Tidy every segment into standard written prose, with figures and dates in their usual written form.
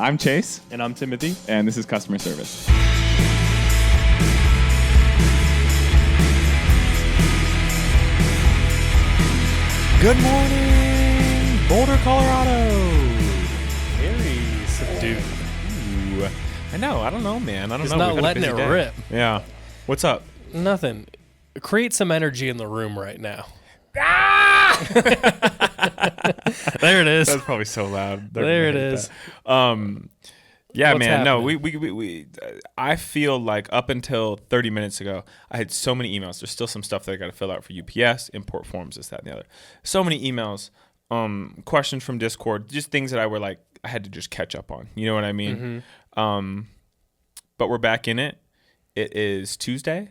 I'm Chase. And I'm Timothy. And this is Customer Service. Good morning, Boulder, Colorado. Very subdued. Ooh. I know. I don't know, man. I don't Just know. not letting it rip. Yeah. What's up? Nothing. Create some energy in the room right now. There it is. That's probably so loud. There it is. Yeah, What's man. No, happening? we I feel like up until 30 minutes ago, I had so many emails. There's still some stuff that I got to fill out for UPS, import forms, this, that, and the other. So many emails, questions from Discord, just things that I had to just catch up on. You know what I mean? Mm-hmm. But we're back in it. It is Tuesday.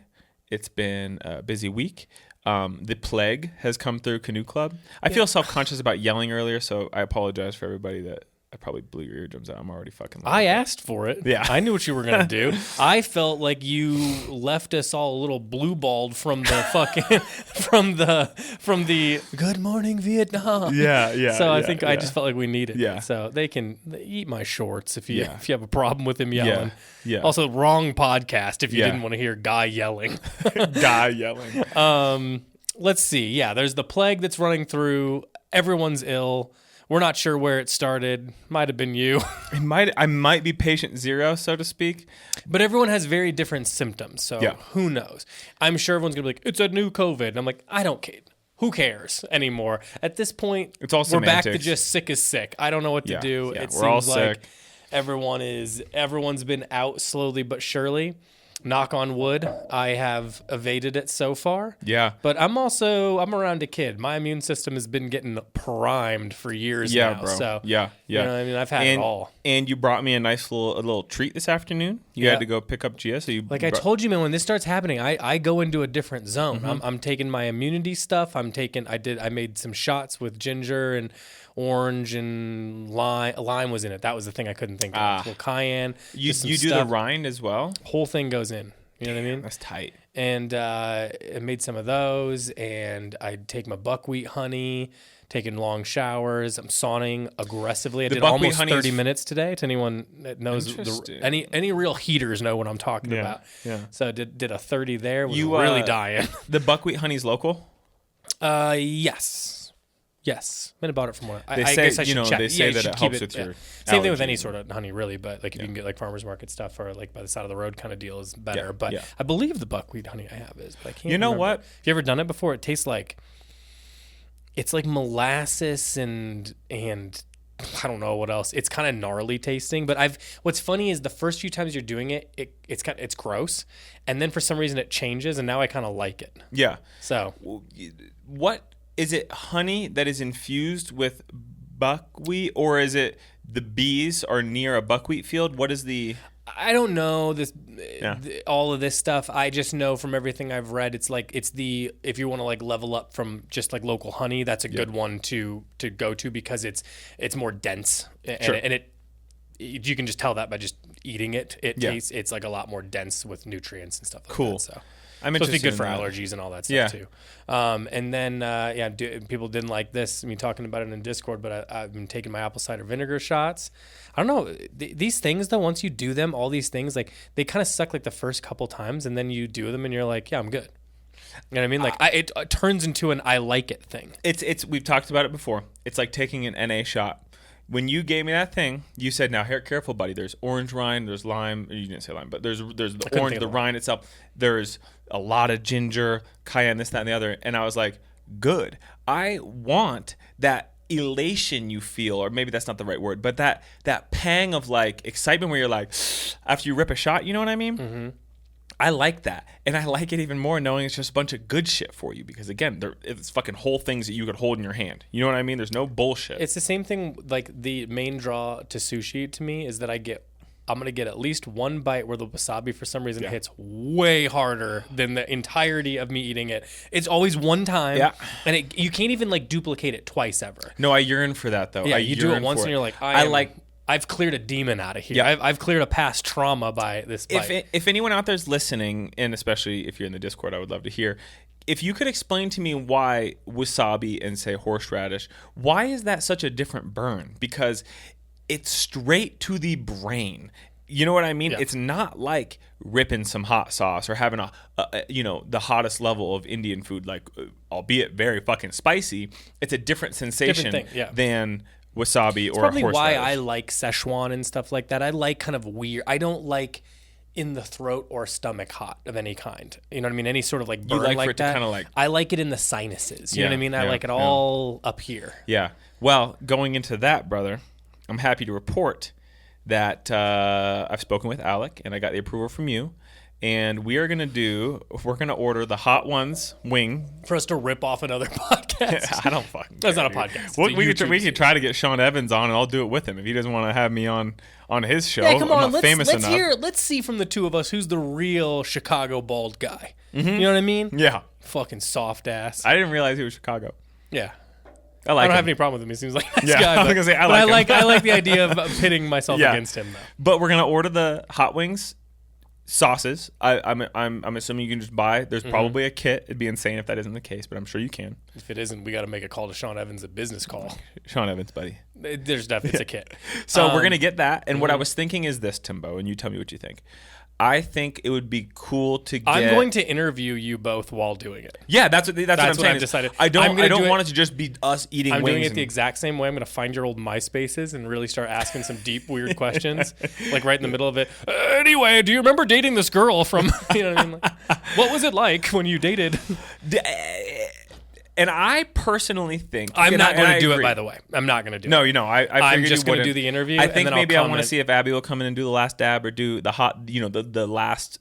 It's been a busy week. The plague has come through Canoe Club. I feel self-conscious about yelling earlier, so I apologize for everybody that I probably blew your eardrums out. I'm already fucking loud. I asked for it. Yeah. I knew what you were going to do. I felt like you left us all a little blue-balled from the fucking, from the good morning Vietnam. Yeah. So I think I just felt like we needed Yeah. it. So they can eat my shorts if you have a problem with him yelling. Yeah. Also, wrong podcast if you didn't want to hear guy yelling. Guy yelling. Let's see. Yeah, there's the plague that's running through. Everyone's ill. We're not sure where it started. Might have been you. I might be patient zero, so to speak. But everyone has very different symptoms, so who knows? I'm sure everyone's going to be like, it's a new COVID. And I'm like, I don't care. Who cares anymore? At this point, It's all we're back to semantics. just sick is sick. I don't know what to do. Yeah, It we're all seems like sick. everyone's been out slowly but surely. Knock on wood, I have evaded it so far. Yeah. But I'm around a kid. My immune system has been getting primed for years now. Bro. So yeah. You know what I mean? I've had it all. And you brought me a nice little treat this afternoon. You had to go pick up Gia. So I told you, man, when this starts happening, I go into a different zone. Mm-hmm. I'm taking my immunity stuff. I made some shots with ginger and orange and lime. Lime was in it. That was the thing I couldn't think of. Well, cayenne. You do the rind as well? Whole thing goes in. You know what I mean? That's tight. And I made some of those, and I take my buckwheat honey, taking long showers. I'm sauning aggressively. I did almost 30 minutes today. To anyone that knows, any real heaters know what I'm talking about. Yeah. So I did a 30 there. Was really dying. The buckwheat honey's local? Yes. Yes, I bought it from one. They say that it helps with your same thing with any sort of honey, really. But like if you can get like farmers market stuff or like by the side of the road kind of deal is better. Yeah, but I believe the buckwheat honey I have is. But I can't. You know remember. what? Have you ever done it before? It tastes like it's like molasses and I don't know what else. It's kind of gnarly tasting. But what's funny is the first few times you're doing it, it's gross, and then for some reason it changes, and now I kind of like it. Yeah. So what? Is it honey that is infused with buckwheat, or is it the bees are near a buckwheat field? What is the... I don't know all of this stuff. I just know from everything I've read, it's if you want to like level up from just like local honey, that's a good one to go to because it's more dense and you can just tell that by just eating it. It tastes, it's like a lot more dense with nutrients and stuff like that. So. I'm supposed to be good for that. allergies and all that stuff too. And then, people didn't like this, me talking about it in Discord, but I've been taking my apple cider vinegar shots. I don't know. These things, though, once you do them, all these things, like they kind of suck like the first couple times, and then you do them and you're like, yeah, I'm good. You know what I mean? Like it turns into an I like it thing. It's we've talked about it before. It's like taking an NA shot. When you gave me that thing, you said, now, here, careful, buddy. There's orange rind, there's lime. You didn't say lime, but there's the orange, the rind itself. There's a lot of ginger, cayenne, this, that, and the other. And I was like, good. I want that elation you feel, or maybe that's not the right word, but that pang of like excitement where you're like, after you rip a shot, you know what I mean? Mm-hmm. I like that. And I like it even more knowing it's just a bunch of good shit for you because, again, it's fucking whole things that you could hold in your hand. You know what I mean? There's no bullshit. It's the same thing, like the main draw to sushi to me is that I'm going to get at least one bite where the wasabi for some reason hits way harder than the entirety of me eating it. It's always one time. Yeah. And you can't even like duplicate it twice ever. No, I yearn for that though. Yeah, you do it once and you're like, I've cleared a demon out of here. Yeah. I've cleared a past trauma by this bite. If anyone out there's listening, and especially if you're in the Discord, I would love to hear, if you could explain to me why wasabi and, say, horseradish, why is that such a different burn? Because it's straight to the brain. You know what I mean? Yeah. It's not like ripping some hot sauce or having the hottest level of Indian food, like albeit very fucking spicy. It's a different sensation than wasabi or probably horseradish. Why I like Szechuan and stuff like that. I like kind of weird. I don't like in the throat or stomach hot of any kind. You know what I mean? Any sort of like burn like like for it to that. kinda like, I like it in the sinuses. You know what I mean? I like it yeah. all up here. Yeah. Well, going into that, brother, I'm happy to report that I've spoken with Alec and I got the approval from you. And we're going to order the Hot Ones wing. For us to rip off another podcast. I don't fucking That's care, not a podcast. Well, we could try to get Sean Evans on and I'll do it with him if he doesn't want to have me on his show. Yeah, come on. I'm not famous enough. Let's see from the two of us who's the real Chicago bald guy. Mm-hmm. You know what I mean? Yeah. Fucking soft ass. I didn't realize he was Chicago. Yeah. I don't have any problem with him. He seems like a nice guy. I was gonna say I like him. I like the idea of pitting myself against him though. But we're gonna order the hot wings, sauces. I'm assuming you can just buy. There's probably a kit. It'd be insane if that isn't the case, but I'm sure you can. If it isn't, we got to make a call to Sean Evans, a business call. Sean Evans, buddy. There's definitely it's a kit. So we're gonna get that. And what I was thinking is this, Timbo, and you tell me what you think. I think it would be cool to get. I'm going to interview you both while doing it. Yeah, that's what I'm saying. I've decided. I don't want it to just be us eating wings. I'm doing it the exact same way. I'm going to find your old MySpaces and really start asking some deep, weird questions, like right in the middle of it. Anyway, do you remember dating this girl from? You know what I mean? Like, what was it like when you dated? And I personally think I'm not going to do it. By the way, I'm not going to do it. No, you know, I'm just going to do the interview. I think and then maybe I want to see if Abby will come in and do the last dab or do the hot, the last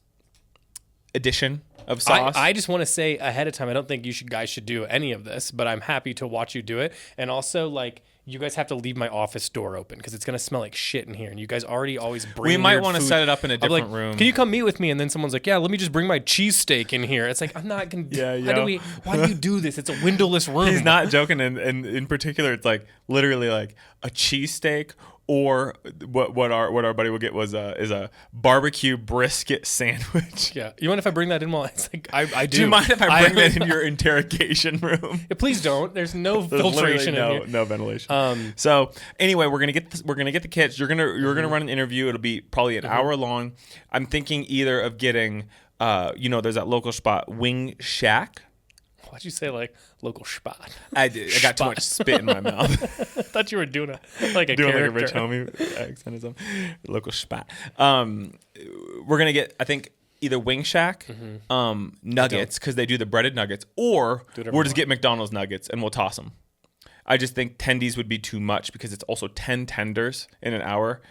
edition of sauce. I just want to say ahead of time, I don't think guys should do any of this, but I'm happy to watch you do it. And also, like, you guys have to leave my office door open because it's going to smell like shit in here. And you guys always bring. We might want to set it up in a different room. Can you come meet with me? And then someone's like, yeah, let me just bring my cheesesteak in here. It's like, I'm not going to. Why do you do this? It's a windowless room. He's not joking. And in particular, it's like literally like a cheesesteak. Or what our buddy would get is a barbecue brisket sandwich. Yeah, you mind if I bring that in while it's like I do? Do you mind if I bring that in your interrogation room? Yeah, please don't. There's no filtration in here. No ventilation. So anyway, we're gonna get the kits. You're gonna run an interview. It'll be probably an hour long. I'm thinking either of getting there's that local spot Wing Shack. Why'd you say like local spot? I got too much spit in my mouth. I thought you were doing a character. Like a rich homie accent or something. Local spot. We're gonna get, I think, either Wing Shack, nuggets because they do the breaded nuggets, or we'll just get McDonald's nuggets and we'll toss them. I just think tendies would be too much because it's also 10 tenders in an hour.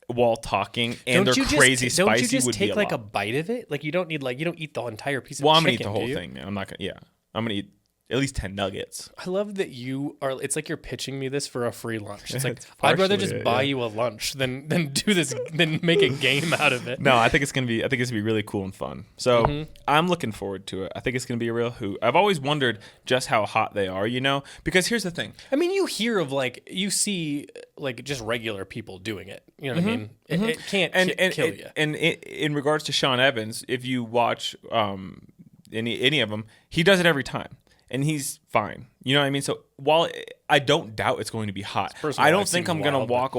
While talking and they're crazy spicy, don't you just would take be like a bite of it? Like you don't eat the entire piece of chicken. Well, chicken. I'm gonna eat the whole thing, man. I'm not gonna. Yeah, I'm gonna eat at least 10 nuggets. I love that you are. It's like you're pitching me this for a free lunch. It's like I'd rather just buy you a lunch than do this than make a game out of it. No, I think it's gonna be really cool and fun. So I'm looking forward to it. I think it's gonna be a real hoot. I've always wondered just how hot they are, because here's the thing. I mean, you hear of you see just regular people doing it. You know what I mean? It can't kill you. And in regards to Sean Evans, if you watch any of them, he does it every time. And he's fine. You know what I mean? So while I don't doubt it's going to be hot, I don't think I'm gonna walk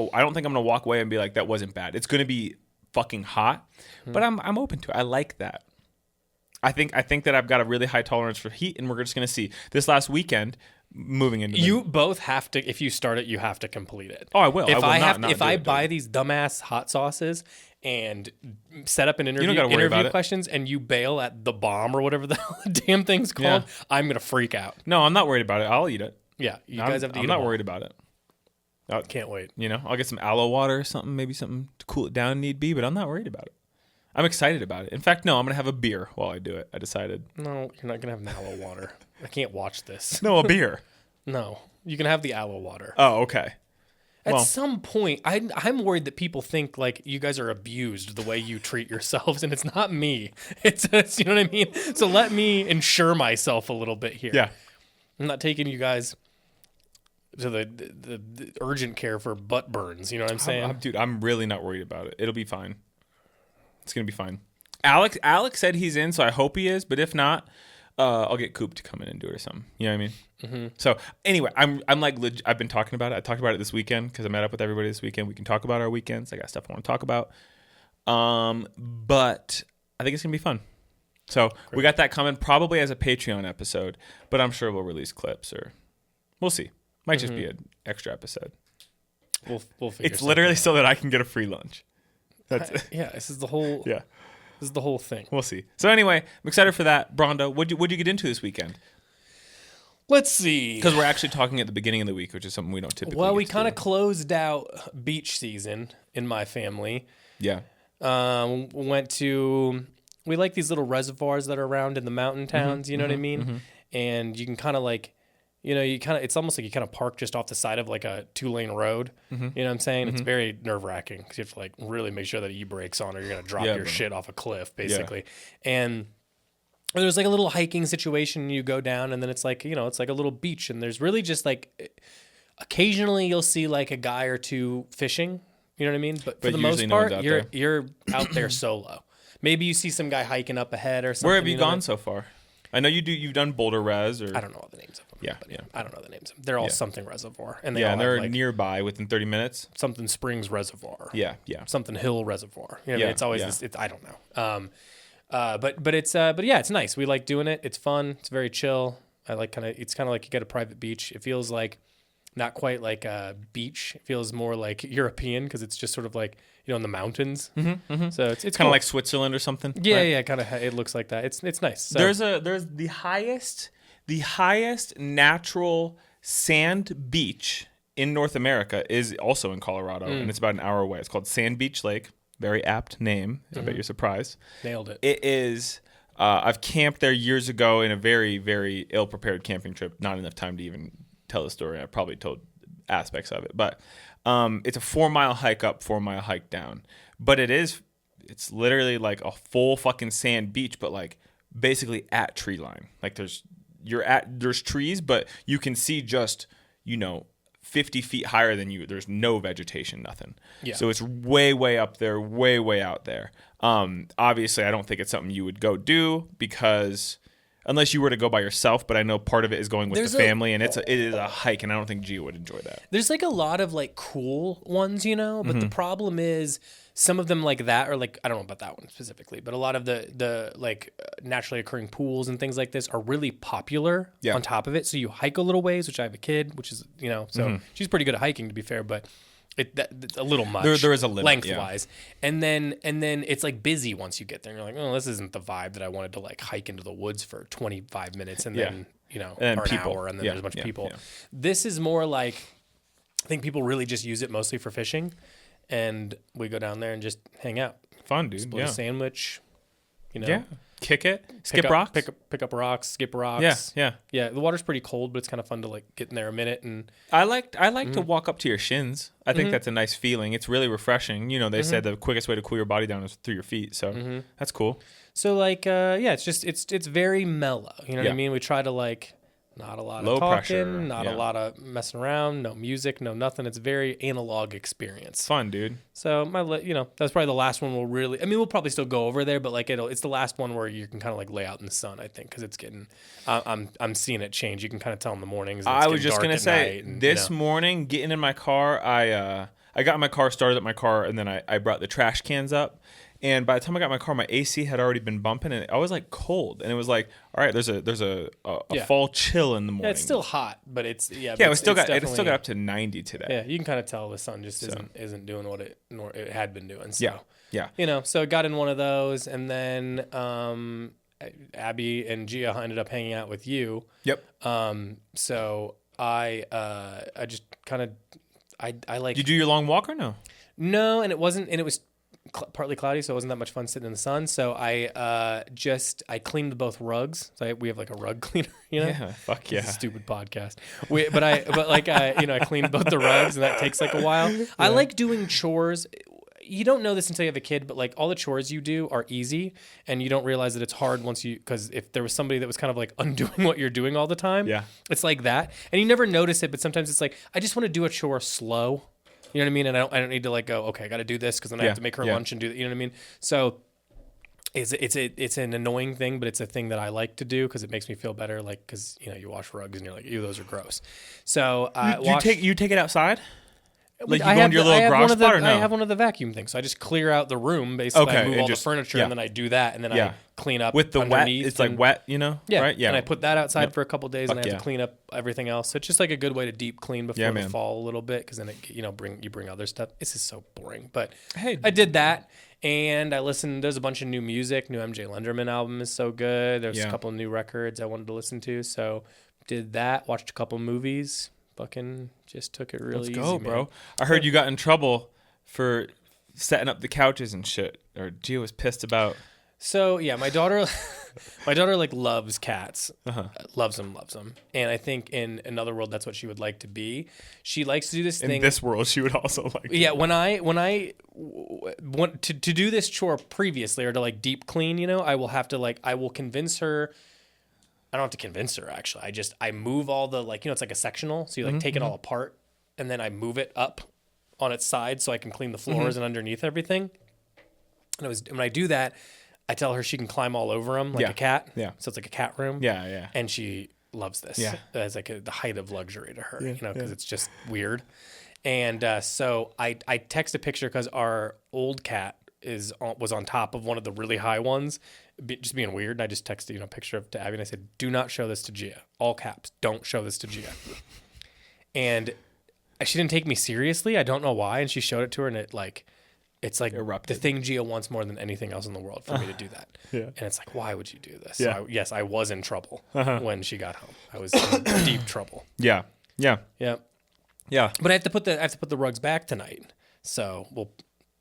away and be like, that wasn't bad. It's gonna be fucking hot. But I'm open to it. I like that. I think that I've got a really high tolerance for heat, and we're just gonna see this last weekend. Moving into you both have to. If you start it, you have to complete it. Oh, I will. If I buy these dumbass hot sauces and set up an interview questions and you bail at the bomb or whatever the damn thing's called, I'm gonna freak out. No, I'm not worried about it. I'll eat it. Yeah, guys have to eat it. I'm not worried about it. I can't wait. I'll get some aloe water or something, maybe something to cool it down need be, but I'm not worried about it. I'm excited about it. In fact, no, I'm going to have a beer while I do it. I decided. No, you're not going to have an aloe water. I can't watch this. No, a beer. No, you can have the aloe water. Oh, okay. At some point, I'm worried that people think like you guys are abused the way you treat yourselves, and it's not me. It's you know what I mean? So let me insure myself a little bit here. Yeah. I'm not taking you guys to the urgent care for butt burns. You know what I'm saying? Dude, I'm really not worried about it. It'll be fine. It's going to be fine. Alex said he's in, so I hope he is. But if not, I'll get Coop to come in and do it or something. You know what I mean? Mm-hmm. So anyway, I'm like, I've been talking about it. I talked about it this weekend because I met up with everybody this weekend. We can talk about our weekends. I got stuff I want to talk about. But I think it's going to be fun. So we got that coming probably as a Patreon episode, but I'm sure we'll release clips or we'll see. Might just be an extra episode. We'll figure it's literally out. So that I can get a free lunch. That's yeah, this is the whole This is the whole thing. We'll see. So anyway, I'm excited for that. Brondo, what'd you get into this weekend? Let's see. Because we're actually talking at the beginning of the week, which is something we don't typically Well, we kind of closed out beach season in my family. Yeah. We like these little reservoirs that are around in the mountain towns, you know what I mean? Mm-hmm. And you can kind of like, it's almost like you kind of park just off the side of like a 2-lane road. You know what I'm saying? It's very nerve wracking because you have to like really make sure that e-brake's on or you're going to drop your shit off a cliff basically. Yeah. And there's like a little hiking situation. You go down and then it's like, it's like a little beach and there's really just like, occasionally you'll see like a guy or two fishing, you know what I mean? But for the most part, you're out there solo. Maybe you see some guy hiking up ahead or something. Where have you gone so far? I know you've done Boulder Res or I don't know all the names of them. Yeah. I don't know the names of them. They're all something reservoir. And they're like nearby within 30 minutes. Something Springs Reservoir. Yeah. Something Hill Reservoir. You know what I mean? It's always this, I don't know. But it's nice. We like doing it. It's fun. It's very chill. I like it's kind of like you get a private beach. It feels like not quite like a beach. It feels more like European because it's just sort of like, in the mountains. So it's kind cool. of like Switzerland or something. Yeah, right? yeah, kind of. It looks like that. It's nice. So. There's the highest natural sand beach in North America is also in Colorado, and it's about an hour away. It's called Sand Beach Lake. Very apt name. I bet you're surprised. Nailed it. It is. I've camped there years ago in a very, very ill-prepared camping trip. Not enough time to even tell the story. I probably told aspects of it, but it's a 4-mile hike up, 4-mile hike down. But it's literally like a full fucking sand beach, but like basically at tree line. Like there's trees, but you can see just 50 feet higher than you. There's no vegetation, nothing. Yeah. So it's way, way up there, way, way out there. Obviously, I don't think it's something you would go do because. Unless you were to go by yourself, but I know part of it is going with the family, and it is a hike, and I don't think Gia would enjoy that. There's like a lot of like cool ones, but the problem is some of them like that, or like I don't know about that one specifically, but a lot of the like naturally occurring pools and things like this are really popular on top of it. So you hike a little ways, which I have a kid, which is so she's pretty good at hiking to be fair, but. That's a little much. There is a limit lengthwise, and then it's like busy once you get there. And you're like, oh, this isn't the vibe that I wanted to like hike into the woods for 25 minutes and then or an hour, and then there's a bunch of people. Yeah. This is more like I think people really just use it mostly for fishing, and we go down there and just hang out. Fun, dude. Split a sandwich. Kick it, skip rocks, pick up rocks, skip rocks. Yeah. The water's pretty cold, but it's kind of fun to like get in there a minute. And I like to walk up to your shins. I think that's a nice feeling. It's really refreshing. They said the quickest way to cool your body down is through your feet, so that's cool. So like, it's just it's very mellow. You know what I mean? We try to like. Not a lot Low of talking, pressure, not a lot of messing around, no music, no nothing. It's a very analog experience. Fun, dude. So that's probably the last one we'll really. I mean, we'll probably still go over there, but like it's the last one where you can kind of like lay out in the sun. I think because it's getting. I'm seeing it change. You can kind of tell in the mornings. I was just gonna say this morning, getting in my car, I got my car started at my car, and then I brought the trash cans up. And by the time I got my car, my AC had already been bumping, and I was like cold. And it was like, all right, there's a fall chill in the morning. Yeah, it's still hot, but it still got up to 90 today. Yeah, you can kind of tell the sun just isn't doing what it had been doing. So, yeah. So I got in one of those, and then Abby and Gia ended up hanging out with you. Yep. So I just kind of I like. Did you do your long walk or no? No, and it wasn't, and it was. Partly cloudy, so it wasn't that much fun sitting in the sun. So I cleaned both rugs. So we have like a rug cleaner, Yeah, fuck yeah. It's a stupid podcast. I cleaned both the rugs, and that takes like a while. Yeah. I like doing chores. You don't know this until you have a kid, but like all the chores you do are easy, and you don't realize that it's hard because if there was somebody that was kind of like undoing what you're doing all the time, it's like that, and you never notice it. But sometimes it's like I just want to do a chore slow. You know what I mean? And I don't need to like go, okay, I got to do this because then I have to make her lunch and do that. You know what I mean? So It's an annoying thing, but it's a thing that I like to do because it makes me feel better. Like, because you wash rugs and you're like, ew, those are gross. So you take it outside. Like you I go have into your little garage spot or no? I have one of the vacuum things. So I just clear out the room basically. Okay, I move all just, the furniture and then I do that and then I clean up with the underneath. Wet. It's like wet, Yeah, right? Yeah. And I put that outside for a couple of days and I have to yeah. clean up everything else. So it's just like a good way to deep clean before the man. fall a little bit because then it bring other stuff. This is so boring, but Hey. I did that. And I listened. There's a bunch of new music. New MJ Lenderman album is so good. There's a couple of new records I wanted to listen to. So did that. Watched a couple movies. Fucking just took it really easy. Let's go, man. bro. I heard you got in trouble for setting up the couches and shit. Or Gia was pissed about. So yeah, my daughter like loves cats, loves them. And I think in another world, that's what she would like to be. She likes to do this thing. In this world, she would also like. Yeah, when I want to do this chore previously or to like deep clean, I will convince her. I don't have to convince her actually. I move all the it's like a sectional, so you take it all apart and then I move it up on its side so I can clean the floors and underneath everything. And when I do that, I tell her she can climb all over them like a cat. Yeah. So it's like a cat room. Yeah, yeah. And she loves this. Yeah. As like the height of luxury to her, because it's just weird. And so I text a picture because our old cat was on top of one of the really high ones, just being weird. And I just texted a picture to Abby and I said, "Do not show this to Gia." All caps. Don't show this to Gia. And she didn't take me seriously. I don't know why. And she showed it to her and it's like erupted. The thing Gia wants more than anything else in the world for me to do that. Yeah. And it's like, why would you do this? Yeah. So yes, I was in trouble when she got home. I was in deep trouble. Yeah. Yeah. Yeah. Yeah. But I have to put the rugs back tonight. So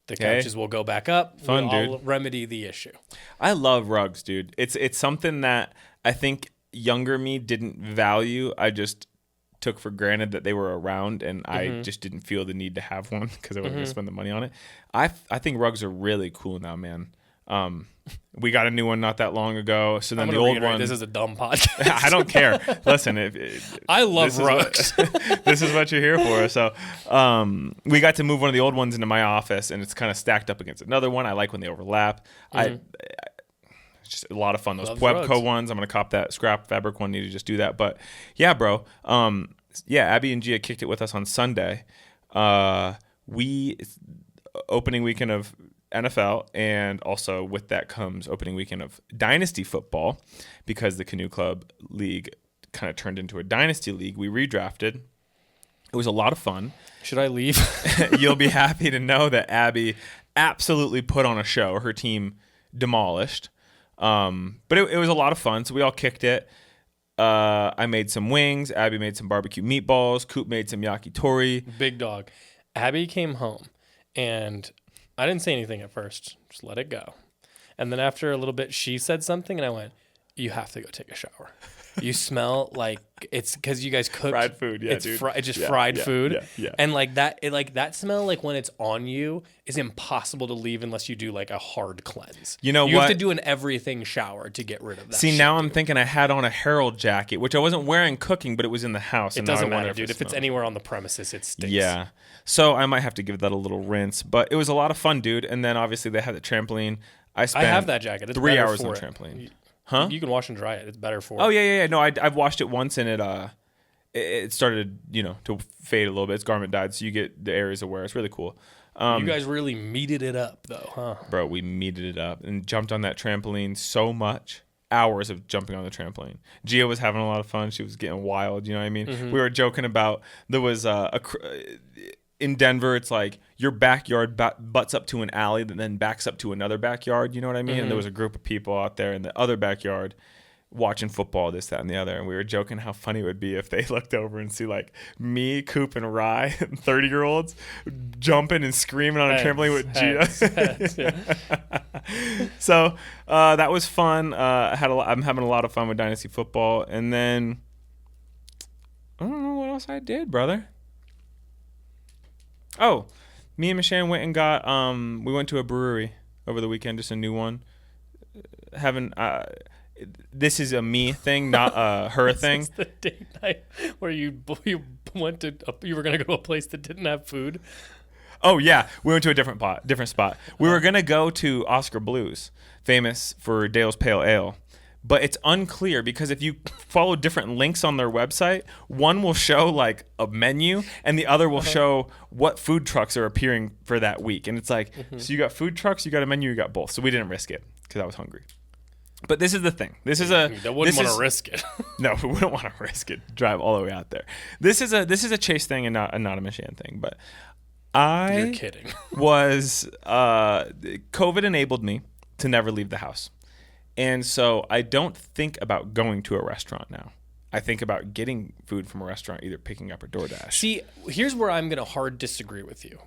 the couches will go back up. I'll remedy the issue. I love rugs, dude. It's something that I think younger me didn't value. I just took for granted that they were around, and I just didn't feel the need to have one because I wasn't going to spend the money on it. I think rugs are really cool now, man. We got a new one not that long ago. So then the old one. This is a dumb podcast. I don't care. Listen, I love rugs. This is what you're here for. So we got to move one of the old ones into my office, and it's kind of stacked up against another one. I like when they overlap. It's just a lot of fun. Those Puebco ones. I'm gonna cop that scrap fabric one. Need to just do that. But yeah, bro. Abby and Gia kicked it with us on Sunday. Opening weekend of NFL, and also with that comes opening weekend of Dynasty football, because the Canoe Club League kind of turned into a Dynasty League. We redrafted. It was a lot of fun. Should I leave? You'll be happy to know that Abby absolutely put on a show. Her team demolished. But it was a lot of fun, so we all kicked it. I made some wings. Abby made some barbecue meatballs. Coop made some yakitori. Big dog. Abby came home, and I didn't say anything at first. Just let it go. And then after a little bit, she said something, and I went, "You have to go take a shower. You smell like it's because you guys cooked fried food. Yeah, it's dude. It's just fried food. Yeah. And that smell, like when it's on you, is impossible to leave unless you do like a hard cleanse. You know you what? have to do an everything shower to get rid of that. See, now I'm thinking I had on a Herald jacket, which I wasn't wearing cooking, but it was in the house. It doesn't matter, dude. If it's anywhere on the premises, it stinks. Yeah. So I might have to give that a little rinse, but it was a lot of fun, dude. And then obviously they had the trampoline. I have that jacket. It's 3 hours on the trampoline. Huh? You can wash and dry it. It's better for it. Oh, yeah. No, I've washed it once, and it started, to fade a little bit. Its garment dyed, so you get the areas of wear. It's really cool. You guys really meated it up, though, huh? Bro, we meated it up and jumped on that trampoline so much. Hours of jumping on the trampoline. Gia was having a lot of fun. She was getting wild, you know what I mean? Mm-hmm. We were joking about, there was in Denver, it's like your backyard butts up to an alley that then backs up to another backyard, you know what I mean? Mm-hmm. And there was a group of people out there in the other backyard watching football, this, that, and the other. And we were joking how funny it would be if they looked over and see like me, Coop, and Rye, 30-year-olds, jumping and screaming on a trampoline with Gia. So that was fun. I'm having a lot of fun with Dynasty football. And then I don't know what else I did, brother. Oh, me and Michelle went and got we went to a brewery over the weekend, just a new one. This is a me thing, not a her thing. This is the date night where you went to you were going to go to a place that didn't have food. Oh yeah, we went to a different spot. We were gonna go to Oscar Blues, famous for Dale's Pale Ale, but it's unclear because if you follow different links on their website, one will show like a menu and the other will show what food trucks are appearing for that week. And it's like, so you got food trucks, you got a menu, you got both. So we didn't risk it because I was hungry. But this is the thing. This is a. You wouldn't want to risk it. No, we wouldn't want to risk it. Drive all the way out there. This is a Chase thing and not a Michigan thing. But You're kidding. was COVID enabled me to never leave the house, and so I don't think about going to a restaurant now. I think about getting food from a restaurant, either picking up or DoorDash. See, here's where I'm going to hard disagree with you.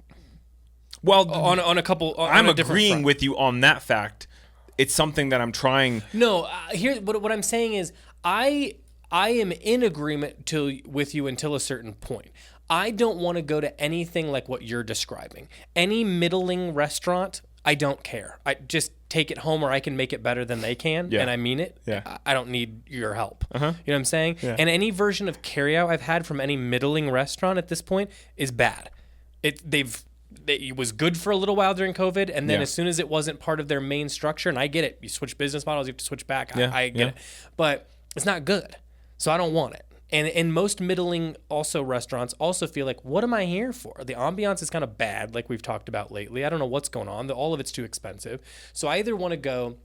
Well, on a couple. I'm agreeing with you on that fact. It's something that I'm trying. No, here what I'm saying is I am in agreement with you until a certain point. I don't want to go to anything like what you're describing. Any middling restaurant, I don't care. I just take it home, or I can make it better than they can, and I mean it. Yeah. I don't need your help. Uh-huh. You know what I'm saying? Yeah. And any version of carryout I've had from any middling restaurant at this point is bad. It was good for a little while during COVID, and then as soon as it wasn't part of their main structure, and I get it, you switch business models, you have to switch back. I get it, but it's not good, so I don't want it. And most middling also restaurants also feel like, what am I here for? The ambiance is kind of bad, like we've talked about lately. I don't know what's going on. All of it's too expensive. So I either want to go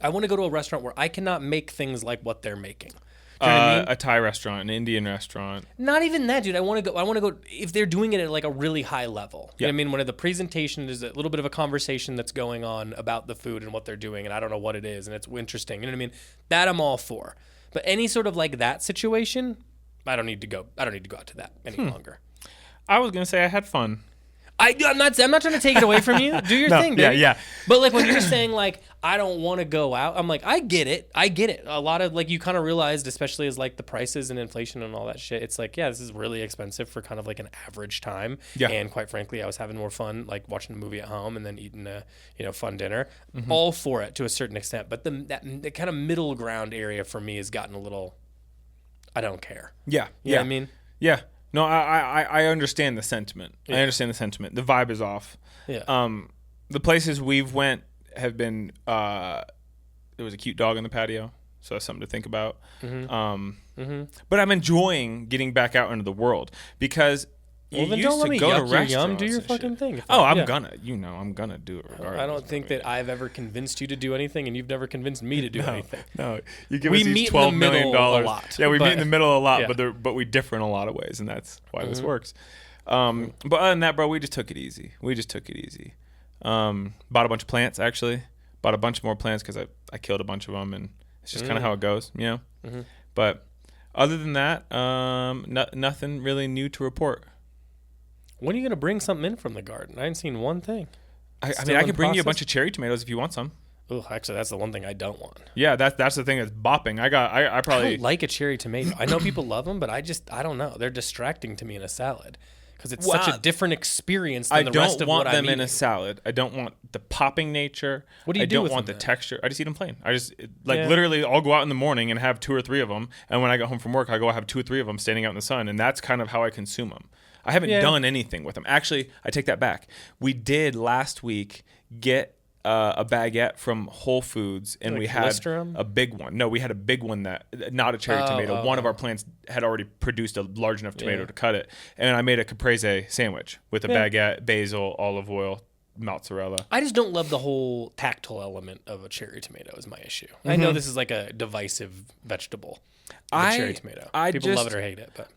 to a restaurant where I cannot make things like what they're making. Do you know what I mean? A Thai restaurant, an Indian restaurant. Not even that, dude. I want to go if they're doing it at like a really high level. You know what I mean? When the presentation is a little bit of a conversation that's going on about the food and what they're doing, and I don't know what it is, and it's interesting. You know what I mean? That I'm all for. But any sort of like that situation, I don't need to go out to that any longer. I was gonna say I had fun. I'm not trying to take it away from you. Do your thing, baby. Yeah. But like when you're saying like I don't want to go out, I'm like I get it. A lot of like you kind of realized, especially as like the prices and inflation and all that shit. It's like this is really expensive for kind of like an average time. Yeah. And quite frankly, I was having more fun like watching a movie at home and then eating a fun dinner. Mm-hmm. All for it to a certain extent, but the kind of middle ground area for me has gotten a little. I don't care. Yeah. You know what I mean? Yeah. No, I understand the sentiment. Yeah. I understand the sentiment. The vibe is off. Yeah. The places we've went have been. There was a cute dog on the patio, so that's something to think about. Mm-hmm. But I'm enjoying getting back out into the world because. Well, then don't let me yuck your yum. Do your fucking thing. I'm gonna do it regardless. I don't think that I've ever convinced you to do anything, and you've never convinced me to do anything. No, you give us these $12 million. A lot. Yeah, we meet in the middle a lot, but we differ in a lot of ways, and that's why this works. But other than that, bro, we just took it easy. Bought a bunch of plants, actually. Bought a bunch more plants because I killed a bunch of them, and it's just kind of how it goes, you know? Mm-hmm. But other than that, nothing really new to report. When are you going to bring something in from the garden? I ain't seen one thing. I can bring you a bunch of cherry tomatoes if you want some. Oh, actually, that's the one thing I don't want. Yeah, that's the thing that's bopping. I probably... I don't like a cherry tomato. I know people love them, but I don't know. They're distracting to me in a salad because it's such a different experience than the rest of what I'm eating. I don't want them in a salad. I don't want the popping nature. What do you do with them? I don't want the texture. I just eat them plain. Literally, I'll go out in the morning and have 2 or 3 of them, and when I get home from work, I go have 2 or 3 of them standing out in the sun, and that's kind of how I consume them. I haven't done anything with them. Actually, I take that back. We did last week get a baguette from Whole Foods, and we had a big one. No, we had a big one not a cherry tomato. One of our plants had already produced a large enough tomato to cut it, and I made a caprese sandwich with a baguette, basil, olive oil, mozzarella. I just don't love the whole tactile element of a cherry tomato is my issue. Mm-hmm. I know this is like a divisive vegetable. Cherry tomato. People love it or hate it, but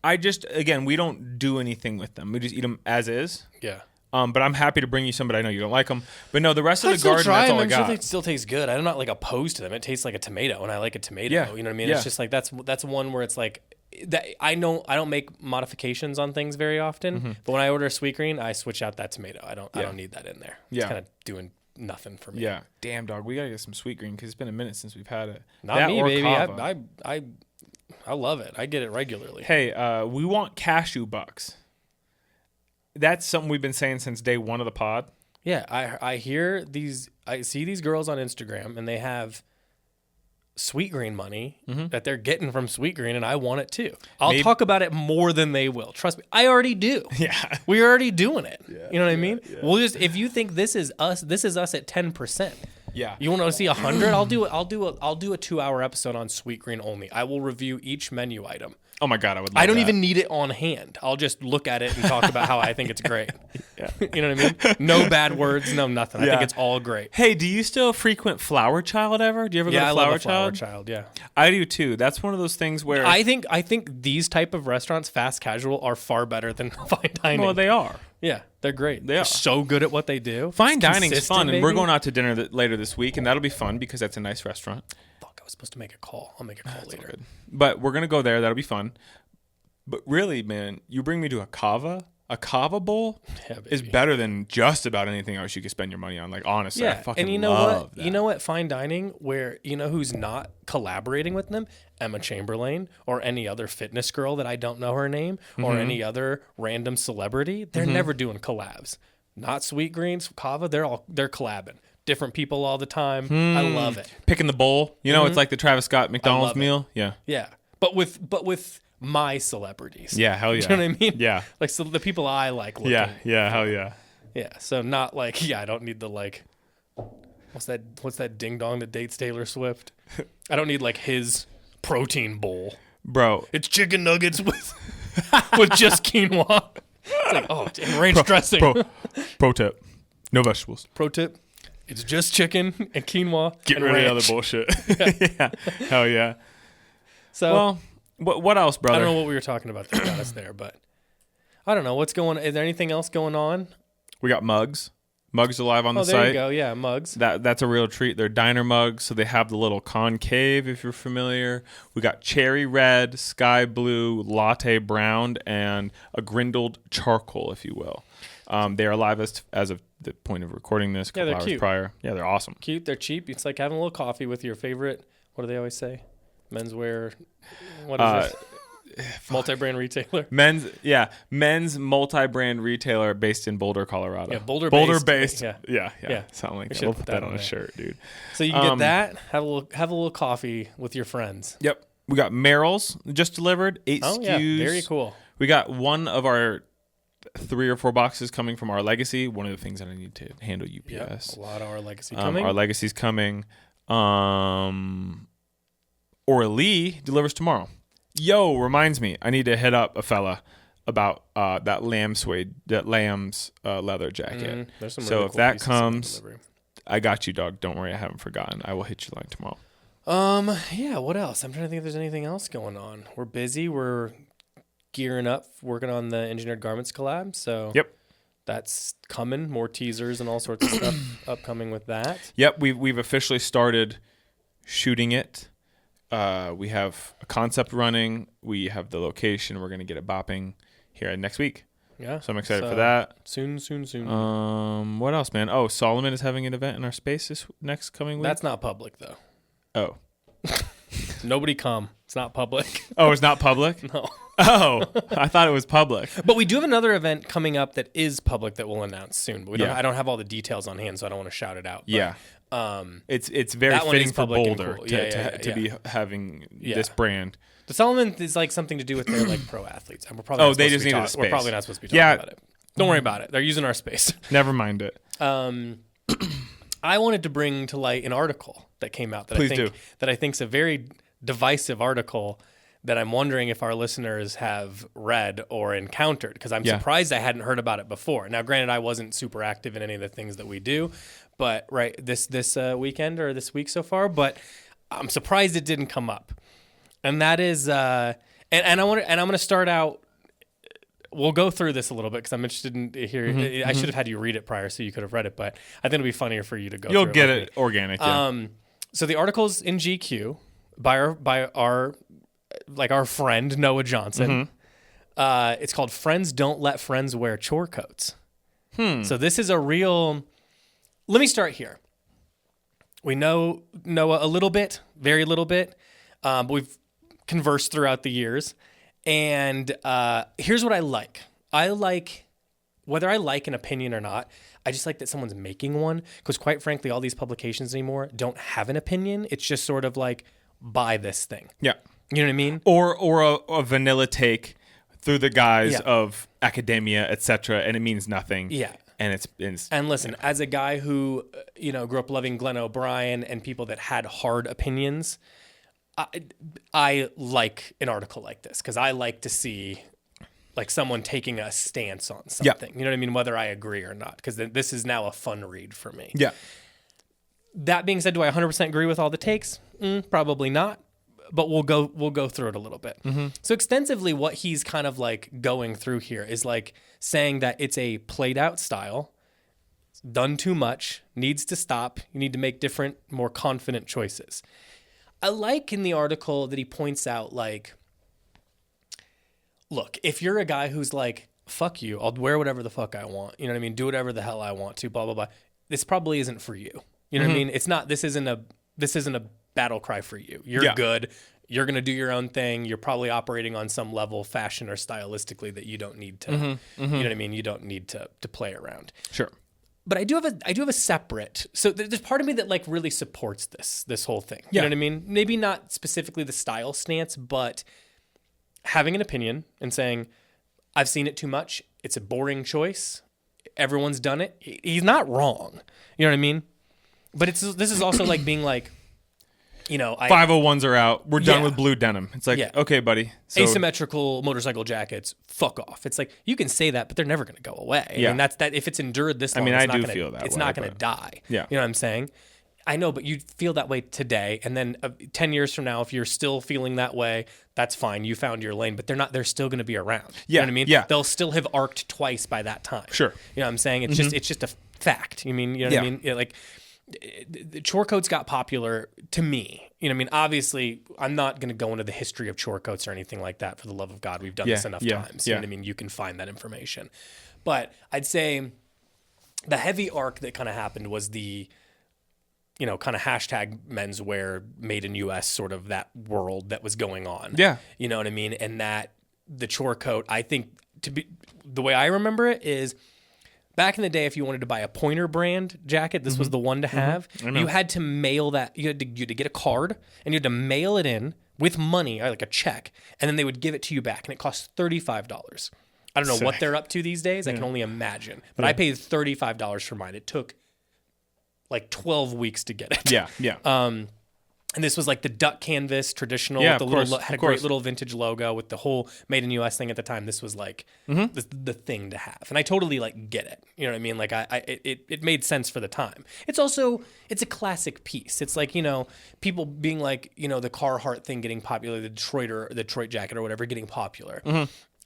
again, we don't do anything with them. We just eat them as is. Yeah. But I'm happy to bring you some, but I know you don't like them. But no, the rest of the garden, that's all I got. It still tastes good. I'm not like opposed to them. It tastes like a tomato, and I like a tomato. Yeah. You know what I mean? Yeah. It's just like that's one where it's like that. I don't make modifications on things very often, but when I order a sweet green, I switch out that tomato. I don't need that in there. It's kind of doing nothing for me. Yeah. Damn, dog. We gotta get some sweet green because it's been a minute since we've had it. Not me, baby. I love it. I get it regularly. Hey, we want cashew bucks. That's something we've been saying since day one of the pod. Yeah, I see these girls on Instagram, and they have Sweetgreen money that they're getting from Sweetgreen, and I want it too. I'll talk about it more than they will. Trust me, I already do. Yeah, we're already doing it. Yeah, you know what I mean? Yeah. We'll just if you think this is us at 10%. Yeah. You want to see 100? I'll do a 2-hour episode on Sweetgreen only. I will review each menu item. Oh my God, I would love I don't even need it on hand. I'll just look at it and talk about how I think it's great. Yeah. You know what I mean? No bad words, no nothing. I think it's all great. Hey, do you still frequent Flower Child ever? Do you ever go to I Flower love Child? Flower Child, yeah. I do too. That's one of those things where I think these type of restaurants, fast casual, are far better than fine dining. Well, they are. Yeah, they're great. They're so good at what they do. Fine dining is fun, and we're maybe? going out to dinner later this week, and that'll be fun because that's a nice restaurant. Fuck, I was supposed to make a call. I'll make a call later. But we're gonna go there. That'll be fun. But really, man, you bring me to a kava. A kava bowl is better than just about anything else you could spend your money on. Like, honestly, I fucking and you know love what? that. You know what? Fine dining, where you know who's not collaborating with them? Emma Chamberlain or any other fitness girl that I don't know her name, or any other random celebrity. They're never doing collabs. Not Sweetgreens, Kava. They're collabing. Different people all the time. I love it. Picking the bowl. You know, it's like the Travis Scott McDonald's meal. Yeah. Yeah, but with my celebrities. Yeah, hell yeah. Do you know what I mean? Yeah. Like so the people I like looking. Yeah, hell yeah. Yeah, so not like, I don't need the like, what's that ding dong that dates Taylor Swift? I don't need like his protein bowl. Bro. It's chicken nuggets with just quinoa. It's like, and ranch dressing. Pro tip. No vegetables. Pro tip. It's just chicken and quinoa. Get and rid ranch. of the other bullshit. Yeah. Hell yeah. So, well, what else, brother? I don't know what we were talking about that got us there, but I don't know what's going on. Is there anything else going on? We got mugs. Mugs are live on the site. There you go. Yeah, mugs. That's a real treat. They're diner mugs, so they have the little concave, if you're familiar. We got cherry red, sky blue, latte brown, and a grindled charcoal, if you will. They are live as of the point of recording this, a couple hours prior. Yeah, they're awesome. Cute. They're cheap. It's like having a little coffee with your favorite, what do they always say? Menswear. What is it? Multi-brand retailer. Men's multi-brand retailer based in Boulder, Colorado. Yeah, Boulder based. Yeah. Sound like that. We'll put that on a shirt, dude. So you can get that. Have a little coffee with your friends. Yep. We got Merrill's just delivered. 8 SKUs. Yeah. Very cool. We got one of our 3 or 4 boxes coming from our legacy. One of the things that I need to handle UPS. Yep. A lot of our legacy coming. Our legacy's coming. Orly delivers tomorrow. Yo, reminds me, I need to hit up a fella about that lamb's leather jacket. There's some so really if cool that comes, I got you, dog. Don't worry, I haven't forgotten. I will hit your line tomorrow. Yeah. What else? I'm trying to think if there's anything else going on. We're busy. We're gearing up, working on the Engineered Garments collab. So yep, that's coming. More teasers and all sorts of stuff upcoming with that. Yep, we've officially started shooting it. We have a concept running. We have the location. We're going to get it bopping here next week. Yeah. So I'm excited for that. Soon. What else, man? Oh, Solomon is having an event in our space this next coming week. That's not public, though. Oh. Nobody come. It's not public. Oh, it's not public? No. Oh, I thought it was public. But we do have another event coming up that is public that we'll announce soon. But I don't have all the details on hand, so I don't want to shout it out. But, yeah. It's very fitting for Boulder cool. to be having this brand. The Solomon is like something to do with their like pro athletes. And we're probably they just needed a space. We're probably not supposed to be talking about it. Don't worry about it. They're using our space. Never mind it. I wanted to bring to light an article that came out that I think is a very divisive article that I'm wondering if our listeners have read or encountered, because I'm surprised I hadn't heard about it before. Now, granted, I wasn't super active in any of the things that we do, but this weekend or this week so far, but I'm surprised it didn't come up. And that is, and I'm going to start out. We'll go through this a little bit because I'm interested in hearing. I should have had you read it prior so you could have read it, but I think it'll be funnier for you to go. You'll through get it organic. Yeah. So the article's in GQ by our friend Noah Johnson. It's called "Friends Don't Let Friends Wear Chore Coats." So this is a real. Let me start here. We know Noah a little bit, very little bit, but we've conversed throughout the years. And here's what I like. I like, whether I like an opinion or not, I just like that someone's making one. Because quite frankly, all these publications anymore don't have an opinion. It's just sort of like, buy this thing. Yeah. You know what I mean? Or a vanilla take through the guise of academia, etc., and it means nothing. Yeah. And it's and listen, as a guy who grew up loving Glenn O'Brien and people that had hard opinions, I like an article like this because I like to see like someone taking a stance on something. You know what I mean? Whether I agree or not, because this is now a fun read for me. Yeah. That being said, do I 100% agree with all the takes? Probably not. But we'll go through it a little bit. Mm-hmm. So extensively, what he's kind of like going through here is like saying that it's a played out style, done too much, needs to stop. You need to make different, more confident choices. I like in the article that he points out like, look, if you're a guy who's like, fuck you, I'll wear whatever the fuck I want. You know what I mean? Do whatever the hell I want to, blah, blah, blah. This probably isn't for you. You know what I mean? It's not, this isn't a battle cry for you. You're good. You're going to do your own thing. You're probably operating on some level, fashion or stylistically, that you don't need to, you know what I mean? You don't need to play around. Sure. But I do have a separate, so there's part of me that like really supports this whole thing. You know what I mean? Maybe not specifically the style stance, but having an opinion and saying, I've seen it too much. It's a boring choice. Everyone's done it. He's not wrong. You know what I mean? But this is also like being like, 501s are out. We're done with blue denim. It's like, okay, buddy. So, asymmetrical motorcycle jackets, fuck off. It's like, you can say that, but they're never going to go away. Yeah. I mean, that's that. If it's endured this long, I do feel that it's not going to die. Yeah. You know what I'm saying? I know, but you feel that way today. And then 10 years from now, if you're still feeling that way, that's fine. You found your lane, but they're still going to be around. Yeah. You know what I mean? Yeah. They'll still have arced twice by that time. Sure. You know what I'm saying? It's just a fact. You mean, you know what I mean? Like, the chore coats got popular to me. You know what I mean? Obviously, I'm not going to go into the history of chore coats or anything like that. For the love of God, we've done this enough times. You know what I mean? You can find that information. But I'd say the heavy arc that kind of happened was the, kind of hashtag menswear made in US sort of that world that was going on. Yeah. You know what I mean? And that the chore coat, I think the way I remember it is, back in the day, if you wanted to buy a Pointer brand jacket, this was the one to have. You had to mail that. You had to get a card, and you had to mail it in with money, or like a check, and then they would give it to you back, and it cost $35. I don't know what they're up to these days. I can only imagine. But I paid $35 for mine. It took like 12 weeks to get it. Yeah, yeah. And this was like the duck canvas traditional. Yeah, with the had a great little vintage logo with the whole made in US thing at the time. This was like the thing to have. And I totally like get it. You know what I mean? Like it made sense for the time. It's a classic piece. It's like, people being like, the Carhartt thing getting popular, the Detroit jacket or whatever getting popular.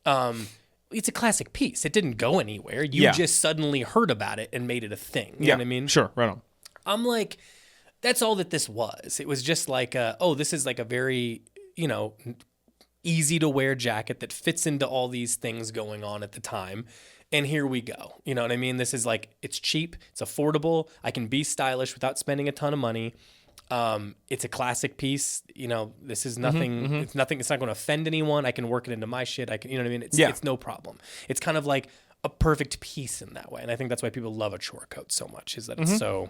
It's a classic piece. It didn't go anywhere. You just suddenly heard about it and made it a thing. You know what I mean? Sure, right on. I'm like, that's all that this was. It was just like, this is like a very, easy to wear jacket that fits into all these things going on at the time. And here we go. You know what I mean? This is like, it's cheap, it's affordable. I can be stylish without spending a ton of money. It's a classic piece. This is nothing. It's nothing. It's not going to offend anyone. I can work it into my shit. I can, you know what I mean? It's no problem. It's kind of like a perfect piece in that way. And I think that's why people love a chore coat so much, is that it's so,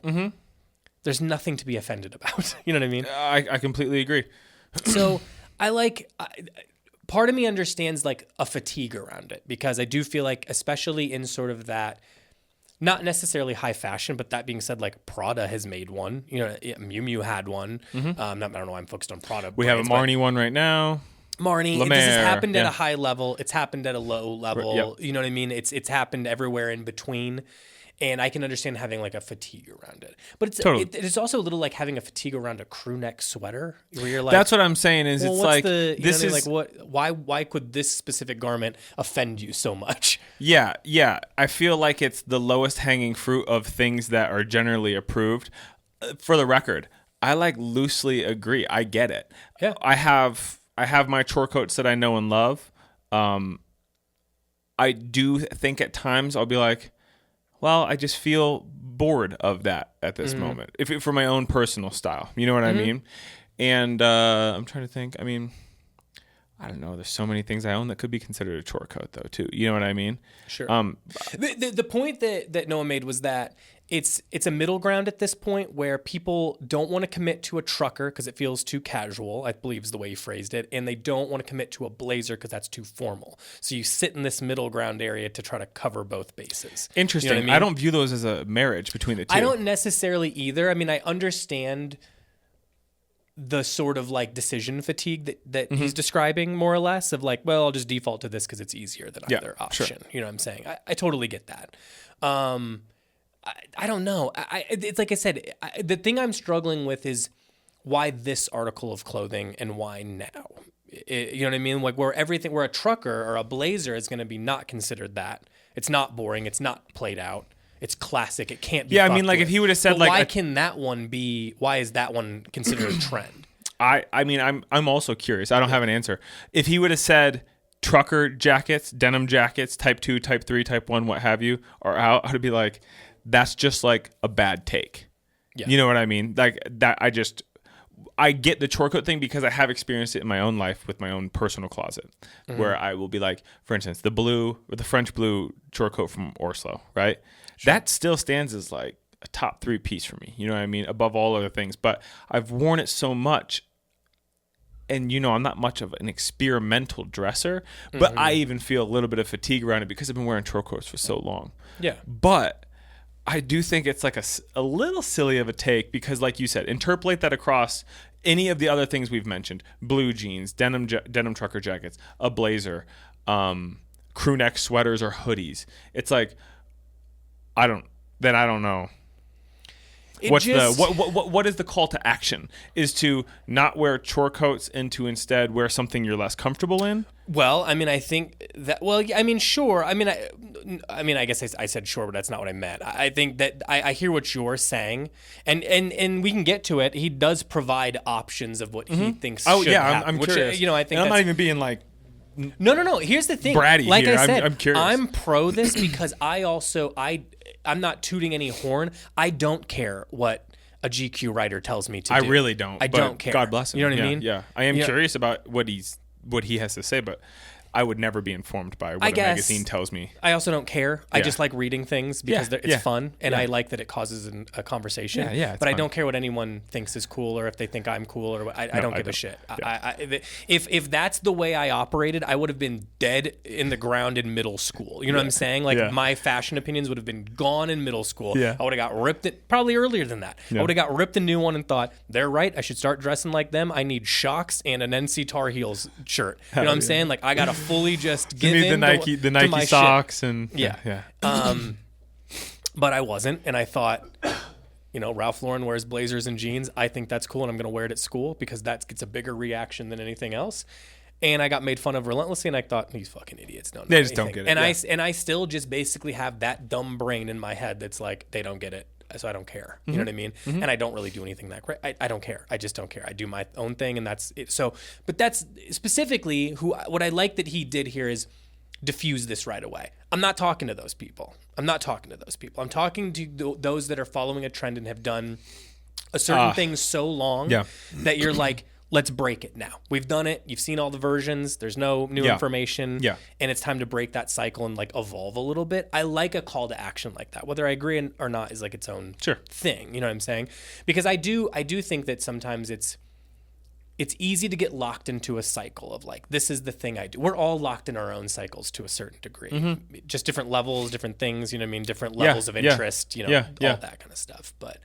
there's nothing to be offended about. You know what I mean? I completely agree. So part of me understands like a fatigue around it, because I do feel like, especially in sort of that, not necessarily high fashion, but that being said, like Prada has made one. Miu Miu had one. I don't know why I'm focused on Prada. We have a Marni one right now. Marni, this has happened at a high level. It's happened at a low level. Yep. You know what I mean? It's happened everywhere in between. And I can understand having like a fatigue around it. But it's also a little like having a fatigue around a crew neck sweater, where you're like, that's what I'm saying is, it's like, this is like, why could this specific garment offend you so much? Yeah. I feel like it's the lowest hanging fruit of things that are generally approved. For the record, I like loosely agree. I get it. Yeah. I have my chore coats that I know and love. I do think at times I'll be like, well, I just feel bored of that at this moment. For my own personal style, you know what I mean? And I'm trying to think. I mean, I don't know. There's so many things I own that could be considered a chore coat, though, too. You know what I mean? Sure. The point that Noah made was that it's a middle ground at this point where people don't want to commit to a trucker because it feels too casual, I believe is the way you phrased it, and they don't want to commit to a blazer because that's too formal. So you sit in this middle ground area to try to cover both bases. Interesting. You know what I mean? I don't view those as a marriage between the two. I don't necessarily either. I mean, I understand the sort of like decision fatigue that he's describing, more or less, of like, well, I'll just default to this because it's easier than either option. Sure. You know what I'm saying? I totally get that. I don't know. It's like I said, the thing I'm struggling with is why this article of clothing and why now? You know what I mean? Like where a trucker or a blazer is going to be not considered that. It's not boring. It's not played out. It's classic. It can't be. Yeah, I mean, like if he would have said, but like, why is that one considered a trend? I mean, I'm also curious. I don't have an answer. If he would have said trucker jackets, denim jackets, type 2, type 3, type 1, what have you, or out, I'd be like, that's just like a bad take. Yeah. You know what I mean? Like that. I get the chore coat thing because I have experienced it in my own life with my own personal closet, where I will be like, for instance, the French blue chore coat from Orslo, right? Sure. That still stands as like a top 3 piece for me. You know what I mean? Above all other things. But I've worn it so much, and I'm not much of an experimental dresser, but I even feel a little bit of fatigue around it because I've been wearing chore coats for so long. Yeah. But I do think it's like a little silly of a take because, like you said, interpolate that across any of the other things we've mentioned: blue jeans, denim trucker jackets, a blazer, crew neck sweaters or hoodies. It's like, I don't know. What is the call to action? Is to not wear chore coats and to instead wear something you're less comfortable in? Well, I mean, I think that. Well, I mean, sure. I mean, I guess I said sure, but that's not what I meant. I think that I hear what you're saying, and we can get to it. He does provide options of what he thinks. Oh, should happen, I'm curious. I think and I'm not even being like. No. Here's the thing. Bratty like here. I said, I'm curious. I'm pro this because I'm not tooting any horn. I don't care what a GQ writer tells me to do. I really don't. I don't care. God bless him. You know what I mean? Yeah. I am curious about what he has to say, but I would never be informed by what a magazine tells me. I also don't care. I just like reading things because it's fun, and I like that it causes a conversation. But fun. I don't care what anyone thinks is cool or if they think I'm cool or I don't give a shit. Yeah. If that's the way I operated, I would have been dead in the ground in middle school. You know what I'm saying? Like my fashion opinions would have been gone in middle school. Yeah. I would have got ripped probably earlier than that. Yeah. I would have got ripped a new one and thought, they're right. I should start dressing like them. I need shocks and an NC Tar Heels shirt. You know what I'm saying? Like I got to fully just give in the Nike socks shit. And yeah. But I wasn't, and I thought, Ralph Lauren wears blazers and jeans. I think that's cool, and I'm going to wear it at school because that gets a bigger reaction than anything else. And I got made fun of relentlessly, and I thought, these fucking idiots don't know They just don't get it. And I still just basically have that dumb brain in my head that's like, they don't get it, so I don't care. You know what I mean? And I don't really do anything that great. I don't care. I just don't care. I do my own thing, and that's it. So, but that's specifically what I like that he did here is diffuse this right away. I'm not talking to those people. I'm talking to those that are following a trend and have done a certain thing so long that you're like, let's break it now. We've done it. You've seen all the versions. There's no new information. Yeah. And it's time to break that cycle and like evolve a little bit. I like a call to action like that. Whether I agree or not is like its own thing. You know what I'm saying? Because I do think that sometimes it's easy to get locked into a cycle of like, this is the thing I do. We're all locked in our own cycles to a certain degree. Just different levels, different things, you know what I mean? Different levels of interest, all that kind of stuff. But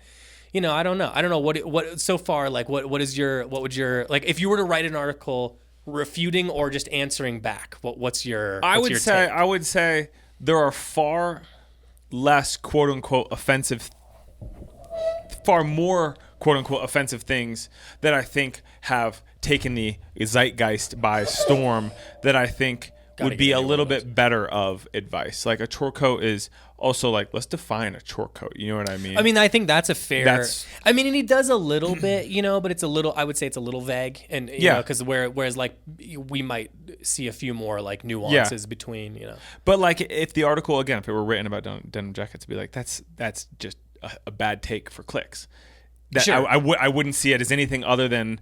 I don't know. I don't know what so far, like what would your, like if you were to write an article refuting or just answering back, what's your I would say there are far less quote unquote offensive, far more quote unquote offensive things that I think have taken the zeitgeist by storm that I think would be a little bit better of advice. Like a chore coat is also like, let's define a chore coat. You know what I mean? I mean, I think that's a fair. And he does a little bit, but it's a little. I would say it's a little vague, and because whereas like we might see a few more like nuances between. But like if the article again, if it were written about denim jackets, it'd be like that's just a bad take for clicks. That I wouldn't see it as anything other than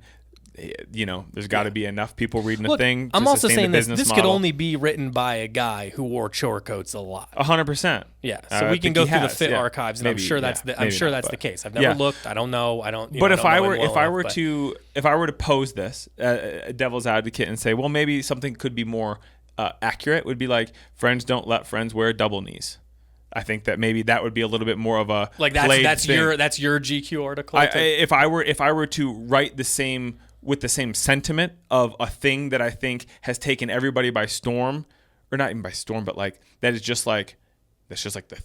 there's got to be enough people reading a thing to I'm also sustain saying the business this model. could only be written by a guy who wore chore coats a lot. 100%. Yeah, so we can go through the fit archives, and Maybe, I'm sure that's the case. I've never looked. I don't know. I don't. But if I were to pose this devil's advocate and say, well, maybe something could be more accurate, would be like, friends don't let friends wear double knees. I think that maybe that would be a little bit more of a that's your GQ article. If I were to write the same with the same sentiment of a thing that I think has taken everybody by storm, or not even by storm, but like that's just like the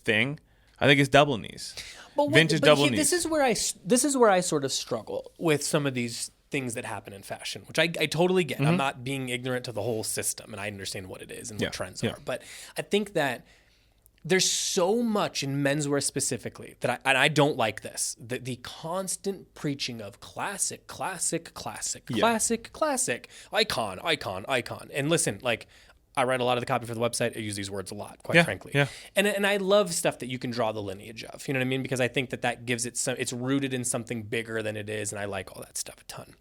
thing. I think it's double knees, vintage double knees. This is where I sort of struggle with some of these things that happen in fashion, which I totally get. I'm not being ignorant to the whole system, and I understand what it is and what trends are. But I think that there's so much in menswear specifically that I don't like this. The constant preaching of classic, icon. And listen, like, I write a lot of the copy for the website. I use these words a lot, quite frankly. Yeah. And I love stuff that you can draw the lineage of. You know what I mean? Because I think that gives it's rooted in something bigger than it is, and I like all that stuff a ton.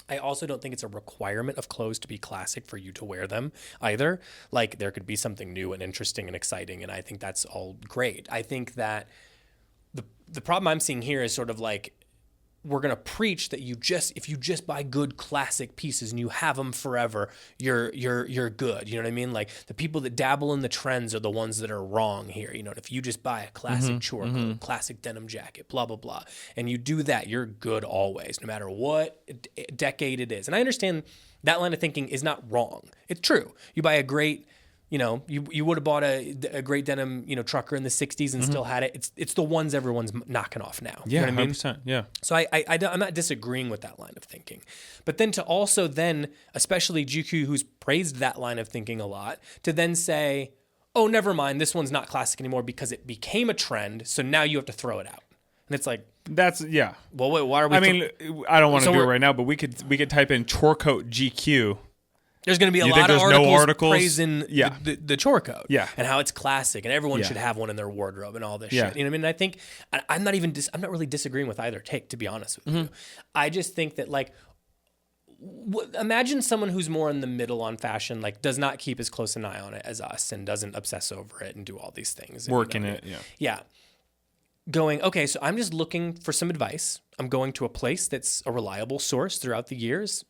I also don't think it's a requirement of clothes to be classic for you to wear them either. Like, there could be something new and interesting and exciting, and I think that's all great. I think that the problem I'm seeing here is sort of like, we're going to preach that if you just buy good classic pieces and you have them forever, you're good. You know what I mean? Like, the people that dabble in the trends are the ones that are wrong here. You know, if you just buy a classic chore coat, classic denim jacket, blah, blah, blah, and you do that, you're good always, no matter what decade it is. And I understand that line of thinking is not wrong. It's true. You buy a great, you would have bought a great denim, trucker in the 60s and still had it. It's the ones everyone's knocking off now. Yeah, you know what I mean? 100%. Yeah. So I'm not disagreeing with that line of thinking. But then to also especially GQ, who's praised that line of thinking a lot, to then say, oh, never mind, this one's not classic anymore because it became a trend, so now you have to throw it out. And it's like, well, wait, why are we... I don't want to do it right now, but we could type in chore coat GQ. There's going to be a lot of articles praising the chore coat and how it's classic and everyone should have one in their wardrobe and all this shit. You know what I mean? And I think I'm not really disagreeing with either take, to be honest with you. I just think that, like, imagine someone who's more in the middle on fashion, like, does not keep as close an eye on it as us and doesn't obsess over it and do all these things. Working it. Yeah. Going, okay, so I'm just looking for some advice. I'm going to a place that's a reliable source throughout the years.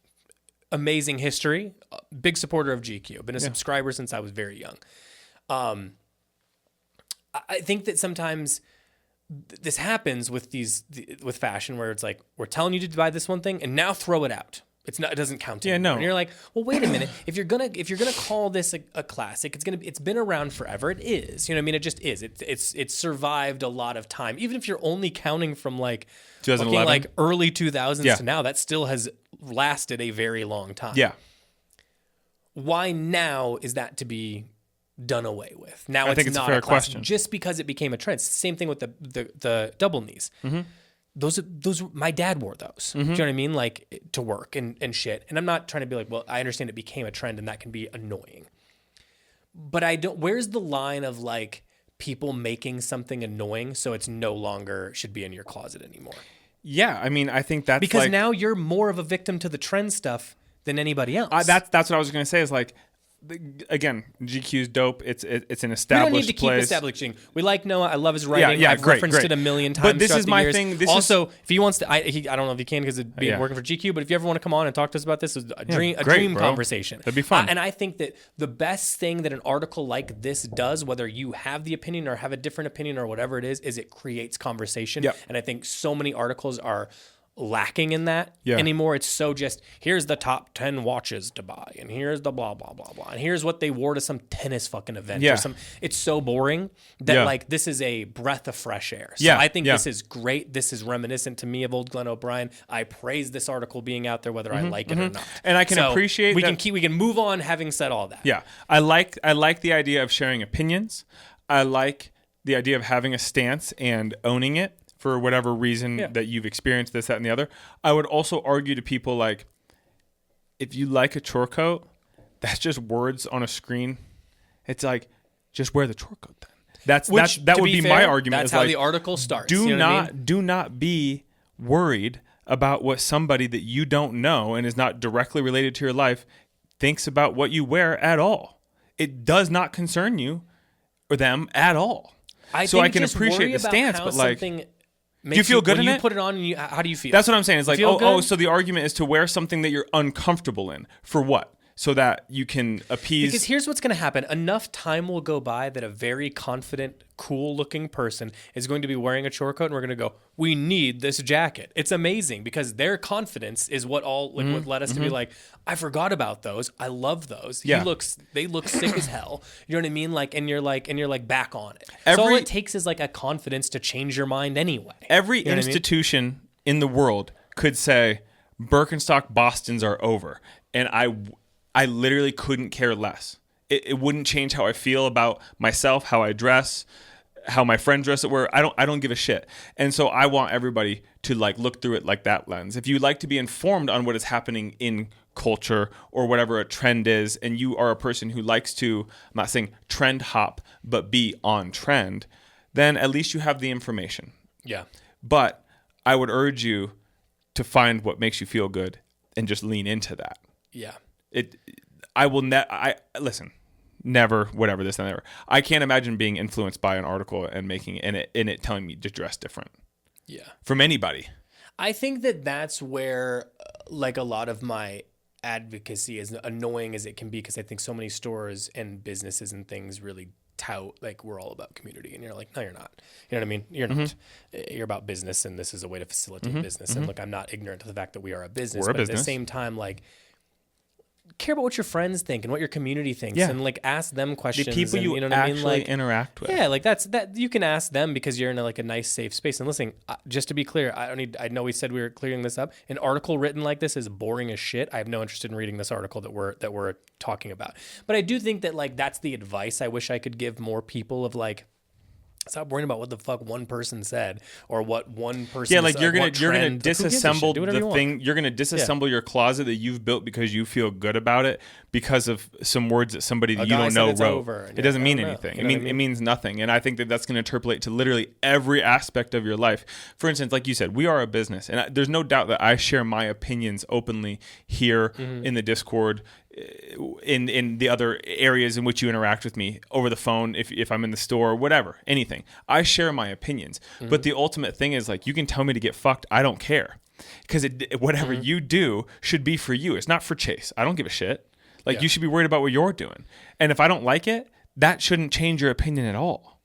Amazing history, big supporter of GQ. I've been a subscriber since I was very young. I think that sometimes this happens with with fashion, where it's like, we're telling you to buy this one thing and now throw it out. It doesn't count anymore. No. And you're like, well, wait a minute. If you're gonna call this a classic, it's been around forever. It is. You know what I mean? It just is. It's survived a lot of time. Even if you're only counting from like 2011, like early 2000s to now, that still has lasted a very long time. Yeah. Why now is that to be done away with? Now I think it's not a fair classic, question. just because it became a trend. It's the same thing with the double knees. Those my dad wore those. Do you know what I mean? Like, to work and shit. And I'm not trying to be like, well, I understand it became a trend and that can be annoying. But I don't. Where's the line of, like, people making something annoying so it's no longer should be in your closet anymore? Yeah, I mean, I think that's because now you're more of a victim to the trend stuff than anybody else. That's what I was going to say, is like, again, GQ's dope. It's an established place. We don't need to keep establishing. We like Noah. I love his writing. I've referenced it a million times. But this is my thing. Also, if he wants to, I don't know if he can because it's working for GQ. But if you ever want to come on and talk to us about this, it's a dream conversation. That'd be fun. And I think that the best thing that an article like this does, whether you have the opinion or have a different opinion or whatever it is it creates conversation. Yep. And I think so many articles are lacking in that anymore. It's so just, here's the top 10 watches to buy, and here's the blah blah blah blah, and here's what they wore to some tennis fucking event or some. It's so boring that like, this is a breath of fresh air. So I think this is great. This is reminiscent to me of old Glenn O'Brien. I praise this article being out there, whether I like it or not. And I can appreciate we can move on having said all that. Yeah, I like the idea of sharing opinions. I like the idea of having a stance and owning it for whatever reason that you've experienced this, that, and the other. I would also argue to people, like, if you like a chore coat, that's just words on a screen. It's like, just wear the chore coat then. That would be my argument. That's how the article starts. Do not be worried about what somebody that you don't know and is not directly related to your life thinks about what you wear at all. It does not concern you or them at all. I can appreciate the stance, but like, do you feel good in it? When you put it on, how do you feel? That's what I'm saying. It's like, so the argument is to wear something that you're uncomfortable in. For what? So that you can appease. Because here's what's going to happen. Enough time will go by that a very confident, cool-looking person is going to be wearing a chore coat, and we're going to go, we need this jacket. It's amazing because their confidence is what what led us to be like, I forgot about those. I love those. Yeah. They look sick as hell. You know what I mean? And you're like back on it. So all it takes is like a confidence to change your mind anyway. Every institution in the world could say Birkenstock Bostons are over, and I literally couldn't care less. It wouldn't change how I feel about myself, how I dress, how my friends dress at work. I don't give a shit. And so I want everybody to like look through it like that lens. If you like to be informed on what is happening in culture or whatever a trend is, and you are a person who likes to, I'm not saying trend hop, but be on trend, then at least you have the information. Yeah. But I would urge you to find what makes you feel good and just lean into that. Yeah. Listen, never, whatever, this and that. I can't imagine being influenced by an article and making it telling me to dress different. Yeah. From anybody. I think that's where like a lot of my advocacy, as annoying as it can be, because I think so many stores and businesses and things really tout like we're all about community, and you're like, no, you're not. You know what I mean? You're not. You're about business, and this is a way to facilitate business. And look, I'm not ignorant to the fact that we are a business, but at the same time, like, care about what your friends think and what your community thinks, and like ask them questions. The people you know what actually I mean? Like, interact with. Yeah, like that you can ask them because you're in a nice, safe space. And listen, just to be clear, I know we said we were clearing this up. An article written like this is boring as shit. I have no interest in reading this article that we're talking about. But I do think that like that's the advice I wish I could give more people of like, stop worrying about what the fuck one person said or what one person. Yeah, like you're gonna disassemble the thing. You're gonna disassemble your closet that you've built because you feel good about it because of some words that somebody that you don't know wrote. It doesn't mean anything. It means nothing. And I think that that's gonna interpolate to literally every aspect of your life. For instance, like you said, we are a business, and there's no doubt that I share my opinions openly here in the Discord, in the other areas in which you interact with me over the phone, if I'm in the store, whatever, anything. I share my opinions. But the ultimate thing is like, you can tell me to get fucked. I don't care. Because whatever you do should be for you. It's not for Chase. I don't give a shit. Like, you should be worried about what you're doing. And if I don't like it, that shouldn't change your opinion at all.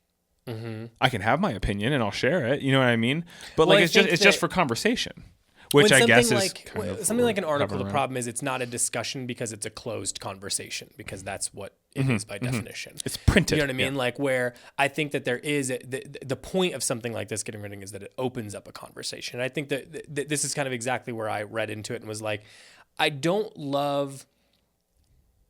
I can have my opinion and I'll share it. You know what I mean? But like, it's just for conversation. Which I guess is something like an article. The problem is it's not a discussion because it's a closed conversation, because that's what it is by definition. It's printed. You know what I mean? Like, where I think that there is the point of something like this getting written is that it opens up a conversation. And I think that this is kind of exactly where I read into it and was like, I don't love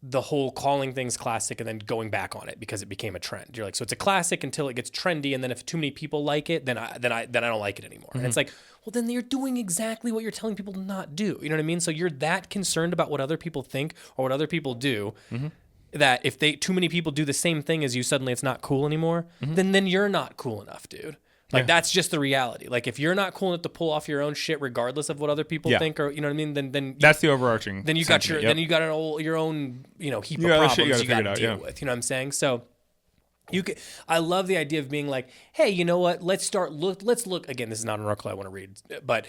the whole calling things classic and then going back on it because it became a trend. You're like, so it's a classic until it gets trendy, and then if too many people like it, then I don't like it anymore. And it's like, well, then you're doing exactly what you're telling people to not do. You know what I mean? So you're that concerned about what other people think or what other people do that if too many people do the same thing as you, suddenly it's not cool anymore. Then you're not cool enough, dude. Like, that's just the reality. Like, if you're not cool enough to pull off your own shit, regardless of what other people think, or you know what I mean, then that's the overarching. Then you got then you got your own heap of problems you got to deal with. You know what I'm saying? So I love the idea of being like, hey, you know what? Let's look again. This is not an article I want to read, but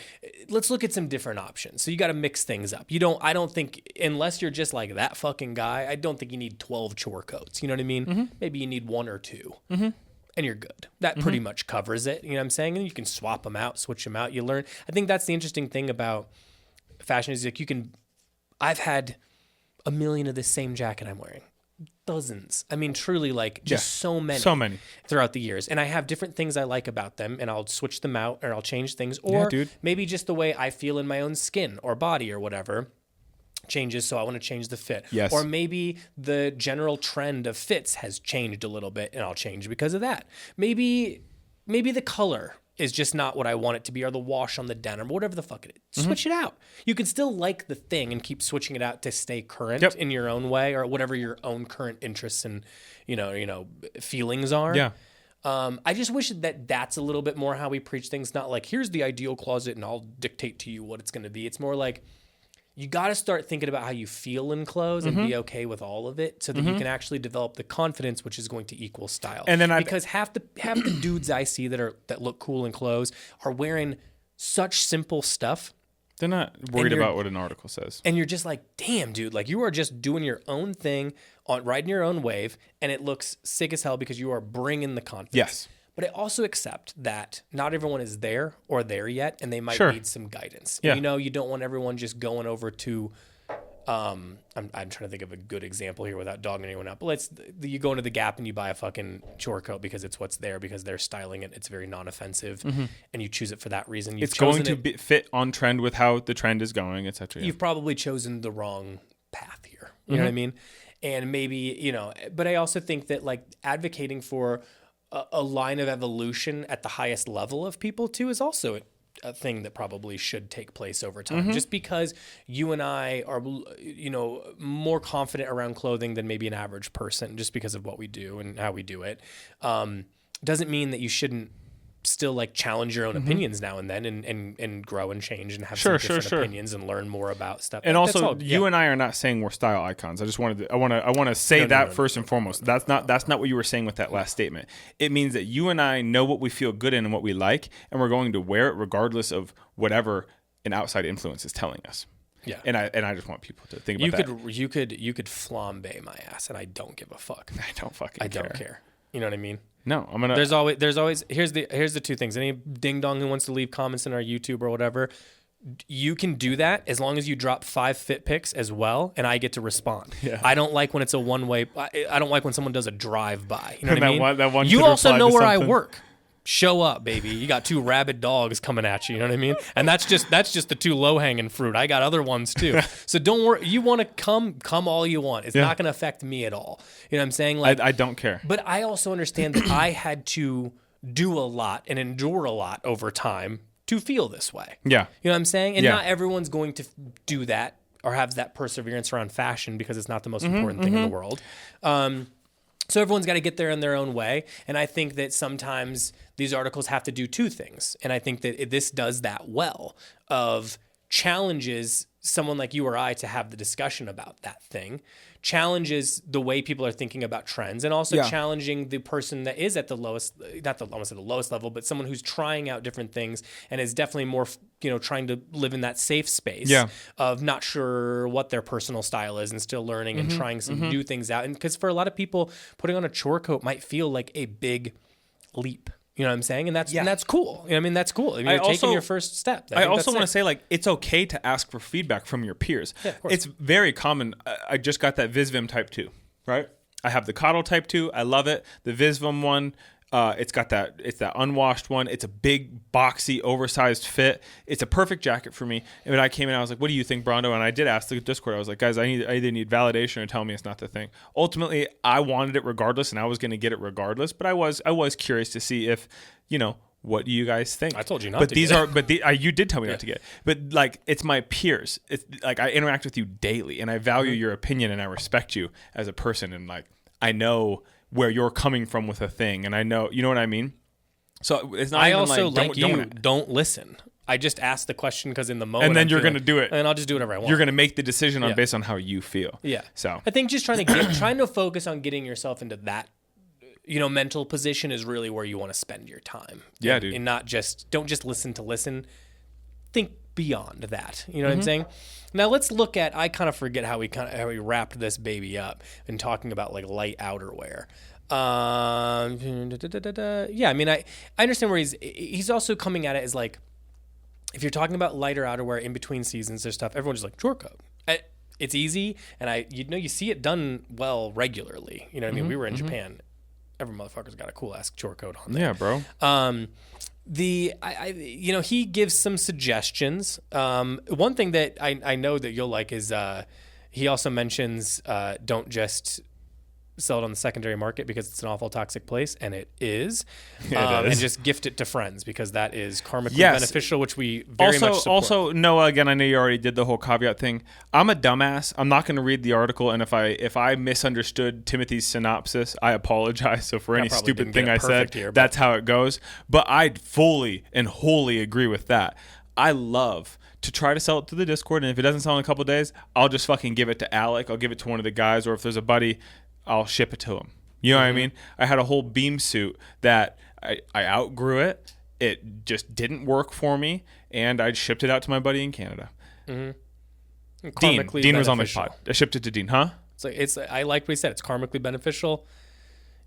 let's look at some different options. So you got to mix things up. I don't think, unless you're just like that fucking guy, I don't think you need 12 chore coats. You know what I mean? Maybe you need 1 or 2. And you're good. That pretty much covers it. You know what I'm saying? And you can swap them out, switch them out. You learn. I think that's the interesting thing about fashion is like I've had a million of this same jacket I'm wearing. Dozens. I mean, truly, like, just so many throughout the years. And I have different things I like about them, and I'll switch them out or I'll change things. Or maybe just the way I feel in my own skin or body or whatever changes, so I want to change the fit. Yes. Or maybe the general trend of fits has changed a little bit and I'll change because of that. Maybe the color is just not what I want it to be, or the wash on the denim, or whatever the fuck it is. Switch it out. You can still like the thing and keep switching it out to stay current in your own way, or whatever your own current interests and feelings are. Yeah. I just wish that that's a little bit more how we preach things. Not like, here's the ideal closet and I'll dictate to you what it's going to be. It's more like, you got to start thinking about how you feel in clothes and be okay with all of it so that you can actually develop the confidence, which is going to equal style. And then because half the dudes I see that look cool in clothes are wearing such simple stuff. They're not worried about what an article says. And you're just like, damn, dude, like you are just doing your own thing, riding your own wave, and it looks sick as hell because you are bringing the confidence. Yes. But I also accept that not everyone is there or there yet, and they might need some guidance. Yeah. You don't want everyone just going over to, I'm trying to think of a good example here without dogging anyone out. But you go into the Gap and you buy a fucking Chore coat because it's what's there, because they're styling it. It's very non-offensive, and you choose it for that reason. It's going to fit on trend with how the trend is going, etc. You've probably chosen the wrong path here. You know what I mean? And maybe, but I also think that like advocating for a line of evolution at the highest level of people too is also a thing that probably should take place over time. Just because you and I are, more confident around clothing than maybe an average person, just because of what we do and how we do it, doesn't mean that you shouldn't still like challenge your own opinions now and then and grow and change and have some different opinions and learn more about stuff. And also, you and I are not saying we're style icons. I want to say that first and foremost. That's not what you were saying with that last statement. It means that you and I know what we feel good in and what we like, and we're going to wear it regardless of whatever an outside influence is telling us. Yeah. And I just want people to think about that. You could flambe my ass and I don't give a fuck. I don't care. You know what I mean? No, I'm gonna. There's always here's the two things. Any ding dong who wants to leave comments in our YouTube or whatever, you can do that as long as you drop 5 fit pics as well, and I get to respond. Yeah. I don't like when it's a one way. I don't like when someone does a drive by. You know what I mean? That one you also know where I work. Show up, baby. You got 2 rabid dogs coming at you. You know what I mean? And that's just the 2 low hanging fruit. I got other ones too. So don't worry. You want to come all you want. It's not going to affect me at all. You know what I'm saying? Like I don't care. But I also understand that I had to do a lot and endure a lot over time to feel this way. Yeah. You know what I'm saying? And not everyone's going to do that or have that perseverance around fashion because it's not the most important thing in the world. So everyone's got to get there in their own way. And I think that sometimes these articles have to do 2 things. And I think that this does that well, of challenges someone like you or I to have the discussion about that thing, challenges the way people are thinking about trends, and also challenging the person that is at the lowest, not the almost at the lowest level, but someone who's trying out different things and is definitely more, trying to live in that safe space of not sure what their personal style is and still learning and trying some new things out. And because for a lot of people, putting on a chore coat might feel like a big leap. You know what I'm saying? And that's cool. You know what I mean? That's cool. You're taking your first step. I also want to say, like, it's okay to ask for feedback from your peers. Yeah, of course. It's very common. I just got that Visvim Type 2, right? I have the Coddle Type 2. I love it. The Visvim one, it's that unwashed one. It's a big, boxy, oversized fit. It's a perfect jacket for me. And when I came in, I was like, what do you think, Brondo? And I did ask the Discord. I was like, guys, I either need validation or tell me it's not the thing. Ultimately, I wanted it regardless, and I was going to get it regardless. But I was curious to see if, what do you guys think? I told you not to get it. You did tell me not to get it. But, like, it's my peers. It's like I interact with you daily, and I value your opinion, and I respect you as a person. And, like, I know where you're coming from with a thing, and I know, you know what I mean? So it's not. I even also like don't listen. I just ask the question because in the moment, and then you're going to do it, and I'll just do whatever I want. You're going to make the decision based on how you feel. Yeah. So I think just trying to focus on getting yourself into that, mental position is really where you want to spend your time. Yeah, dude. And don't just listen to listen. Think beyond that. You know what I'm saying? Now let's look at. I kind of forget how we wrapped this baby up and talking about like light outerwear. Yeah, I mean, I understand where he's also coming at it as like, if you're talking about lighter outerwear in between seasons or stuff, everyone's just like chore coat. It's easy, and you see it done well regularly. You know what I mean? We were in Japan. Every motherfucker's got a cool ass chore coat on there. Yeah, bro. He gives some suggestions. One thing that I know that you'll like is he also mentions don't just sell it on the secondary market because it's an awful toxic place, and it is. Yeah, it is. And just gift it to friends because that is karmically beneficial, which we very much support. Also, Noah, again, I know you already did the whole caveat thing. I'm a dumbass. I'm not going to read the article, and if I misunderstood Timothy's synopsis, I apologize. So for any stupid thing I said, that's how it goes. But I fully and wholly agree with that. I love to try to sell it through the Discord, and if it doesn't sell in a couple of days, I'll just fucking give it to Alec. I'll give it to one of the guys, or if there's a buddy, I'll ship it to him. You know what I mean? I had a whole beam suit that I outgrew it. It just didn't work for me, and I shipped it out to my buddy in Canada. Dean was on the pod. I shipped it to Dean, huh? It's I like what he said. It's karmically beneficial.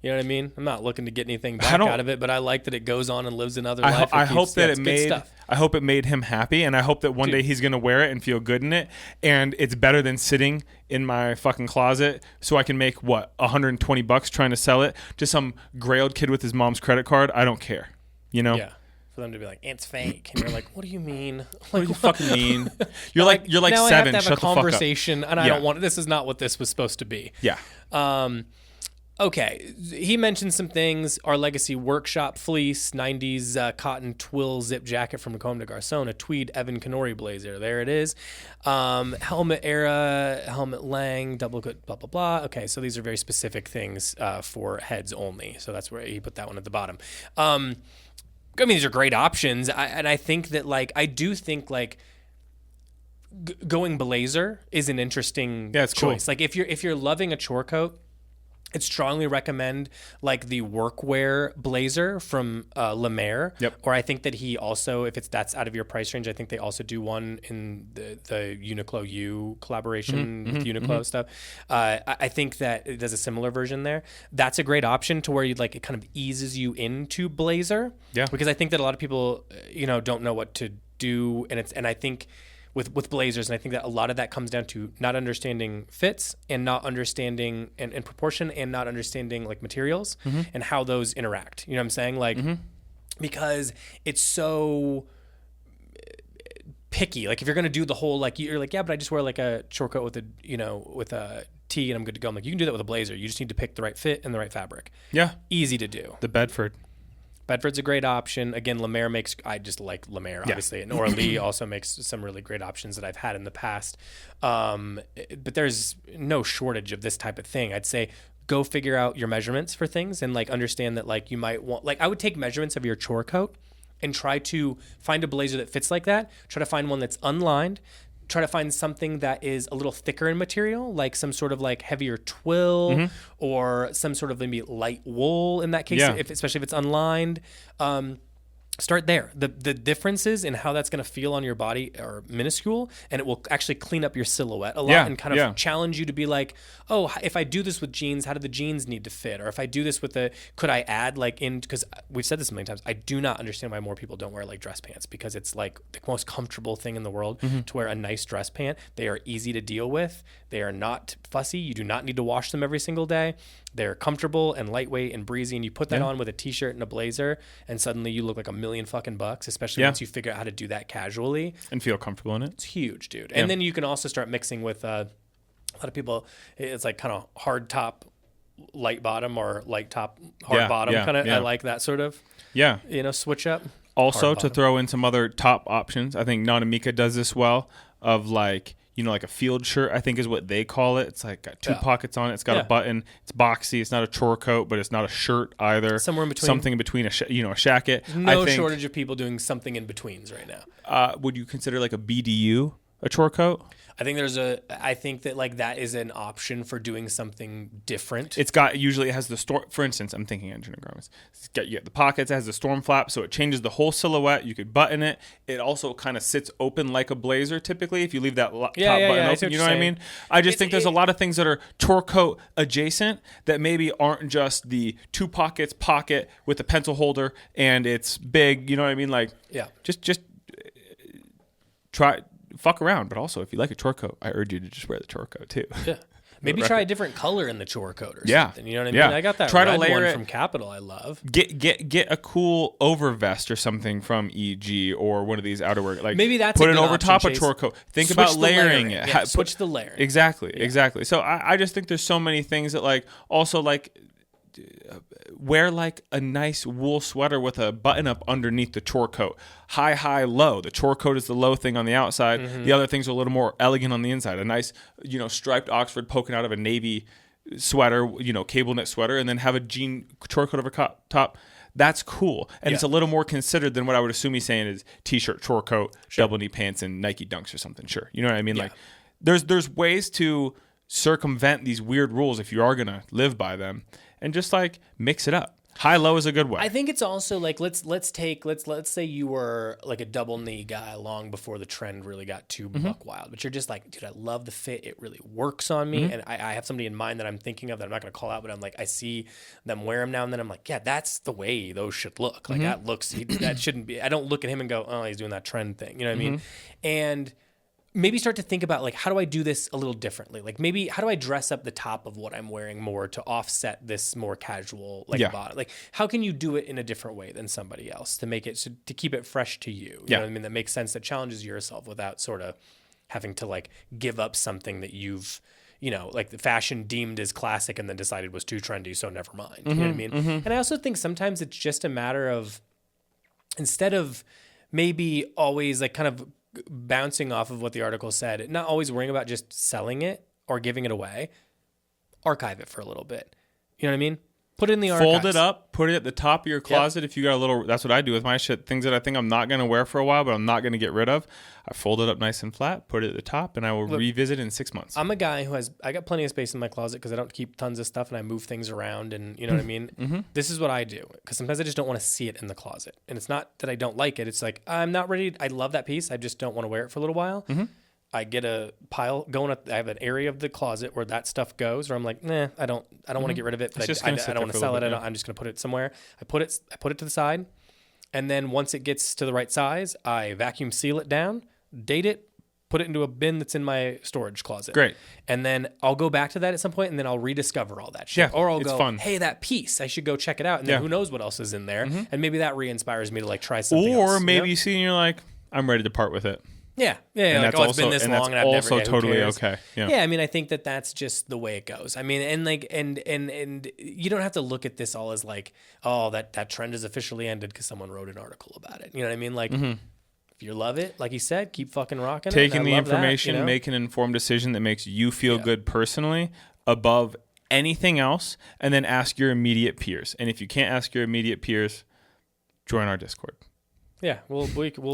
You know what I mean? I'm not looking to get anything back out of it, but I like that it goes on and lives another life. I hope it made him happy, and I hope that one day he's going to wear it and feel good in it, and it's better than sitting in my fucking closet so I can make, $120 trying to sell it to some gray old kid with his mom's credit card. I don't care, you know? Yeah. For them to be like, it's fake. And you're like, what do you mean? What do you fucking mean? You're like now 7. I have to have Shut a the fuck up. conversation, and I don't want, this is not what this was supposed to be. Yeah. Okay, he mentioned some things. Our Legacy Workshop fleece, 90s cotton twill zip jacket from Comme des Garçons, a tweed Evan Canori blazer. There it is. Helmet era, helmet Lang, double coat, blah, blah, blah. Okay, so these are very specific things for heads only. So that's where he put that one at the bottom. I mean, these are great options. And I think that, I do think, going blazer is an interesting choice. Cool. If you're loving a chore coat, I'd strongly recommend the workwear blazer from Le Maire. Yep. Or I think that he also, if that's out of your price range, I think they also do one in the Uniqlo U collaboration with Uniqlo stuff. I think that it does a similar version there. That's a great option to where it kind of eases you into blazer. Yeah. Because I think that a lot of people, don't know what to do, and I think with blazers, and I think that a lot of that comes down to not understanding fits and not understanding and proportion and not understanding materials and how those interact. You know what I'm saying? Because it's so picky. If you're going to do the whole, you're yeah, but I just wear a short coat with a tee and I'm good to go. I'm you can do that with a blazer. You just need to pick the right fit and the right fabric. Yeah. Easy to do. The Bedford's a great option. Again, Le Maire I just like Le Maire, obviously. And Orly also makes some really great options that I've had in the past. But there's no shortage of this type of thing. I'd say go figure out your measurements for things and understand that you might want, I would take measurements of your chore coat and try to find a blazer that fits like that. Try to find one that's unlined. Try to find something that is a little thicker in material, some sort of heavier twill or some sort of maybe light wool in that case, especially if it's unlined. Start there. The differences in how that's going to feel on your body are minuscule, and it will actually clean up your silhouette a lot and kind of challenge you to be oh, if I do this with jeans, how do the jeans need to fit? Or if I do this with could I add because we've said this many times, I do not understand why more people don't wear dress pants, because it's the most comfortable thing in the world to wear a nice dress pant. They are easy to deal with. They are not fussy. You do not need to wash them every single day. They're comfortable and lightweight and breezy, and you put that on with a t-shirt and a blazer, and suddenly you look like $1,000,000, especially once you figure out how to do that casually and feel comfortable in it. It's huge, dude. And then you can also start mixing with a lot of people. It's kind of hard top, light bottom, or light top, hard bottom. I like that sort of switch up. Also, to throw in some other top options, I think Nanamika does this well. Of a field shirt, I think is what they call it. It's got two pockets on it. It's got a button. It's boxy. It's not a chore coat, but it's not a shirt either. Somewhere in between. Something in between a shacket. There's no shortage of people doing something in betweens right now. Would you consider a BDU a chore coat? I think I think that that is an option for doing something different. Usually it has the storm. For instance, I'm thinking engineering garments. You get the pockets. It has the storm flap, so it changes the whole silhouette. You could button it. It also kind of sits open like a blazer. Typically, if you leave that top button open, you know what I mean. I just think there's a lot of things that are chore coat adjacent that maybe aren't just the two pockets pocket with a pencil holder and it's big. You know what I mean? Just try. Fuck around, but also if you like a chore coat, I urge you to just wear the chore coat too. Yeah, Maybe try a different color in the Chore coat or Yeah. something. You know what I mean? Yeah. I got that Try to red layer one it. from Capital I love. Get a cool over vest or something from EG or one of these outerwear. Like maybe that's put a it good over option, top Chase. of Chore coat. Think Switch about the layering it. Yeah, switch the layering. Exactly. So I just think there's so many things that like also like wear like a nice wool sweater with a button up underneath the Chore coat. High, low. The Chore coat is the low thing on the outside. The other things are a little more elegant on the inside. A nice, striped Oxford poking out of a navy sweater, cable knit sweater, and then have a jean Chore coat over top. That's cool. And it's a little more considered than what I would assume he's saying is t-shirt, Chore coat, double knee pants, and Nike Dunks or something. Sure. You know what I mean? Yeah. Like there's ways to circumvent these weird rules if you are going to live by them. And just like mix it up. High low is a good way. I think it's also like let's say you were like a double knee guy long before the trend really got too buck wild, but you're just like, dude, I love the fit. It really works on me, and I have somebody in mind that I'm thinking of that I'm not going to call out, but I'm like, I see them wear them now and then. I'm like, yeah, that's the way those should look. Like that shouldn't be. I don't look at him and go, oh, he's doing that trend thing. You know what I mean? And maybe start to think about like, how do I do this a little differently? Like maybe how do I dress up the top of what I'm wearing more to offset this more casual bottom? Like how can you do it in a different way than somebody else to make it to keep it fresh to you? You know what I mean? That makes sense, that challenges yourself without sort of having to like give up something that you've, like the fashion deemed as classic and then decided was too trendy, so never mind. You know what I mean? And I also think sometimes it's just a matter of, instead of maybe always like kind of bouncing off of what the article said, not always worrying about just selling it or giving it away, archive it for a little bit. You know what I mean? Put it in the archives. Fold it up, put it at the top of your closet. If you got a little, that's what I do with my shit. Things that I think I'm not going to wear for a while, but I'm not going to get rid of. I fold it up nice and flat, put it at the top, and I will revisit in 6 months. I'm a guy I got plenty of space in my closet because I don't keep tons of stuff and I move things around, and you know what I mean? This is what I do because sometimes I just don't want to see it in the closet. And it's not that I don't like it. It's like, I'm not ready. I love that piece. I just don't want to wear it for a little while. I get a pile going up. I have an area of the closet where that stuff goes, where I'm like, nah, I don't want to get rid of it, but I don't want to sell it. I'm just going to put it somewhere. I put it to the side. And then once it gets to the right size, I vacuum seal it down, date it, put it into a bin that's in my storage closet. Great. And then I'll go back to that at some point, and then I'll rediscover all that shit. Yeah, or I'll go, fun. hey, that piece, I should go check it out. And then who knows what else is in there. And maybe that re-inspires me to like try something else. Or maybe you see and you're like, I'm ready to part with it. Yeah. And like, that's it's been this long, and I've also never. totally okay. Yeah. I mean, I think that's just the way it goes. I mean, and like, and you don't have to look at this all as like, oh, that trend is officially ended because someone wrote an article about it. You know what I mean? Like, if you love it, like you said, keep fucking rocking. Taking the information, make an informed decision that makes you feel good personally above anything else, and then ask your immediate peers. And if you can't ask your immediate peers, join our Discord. Yeah, we'll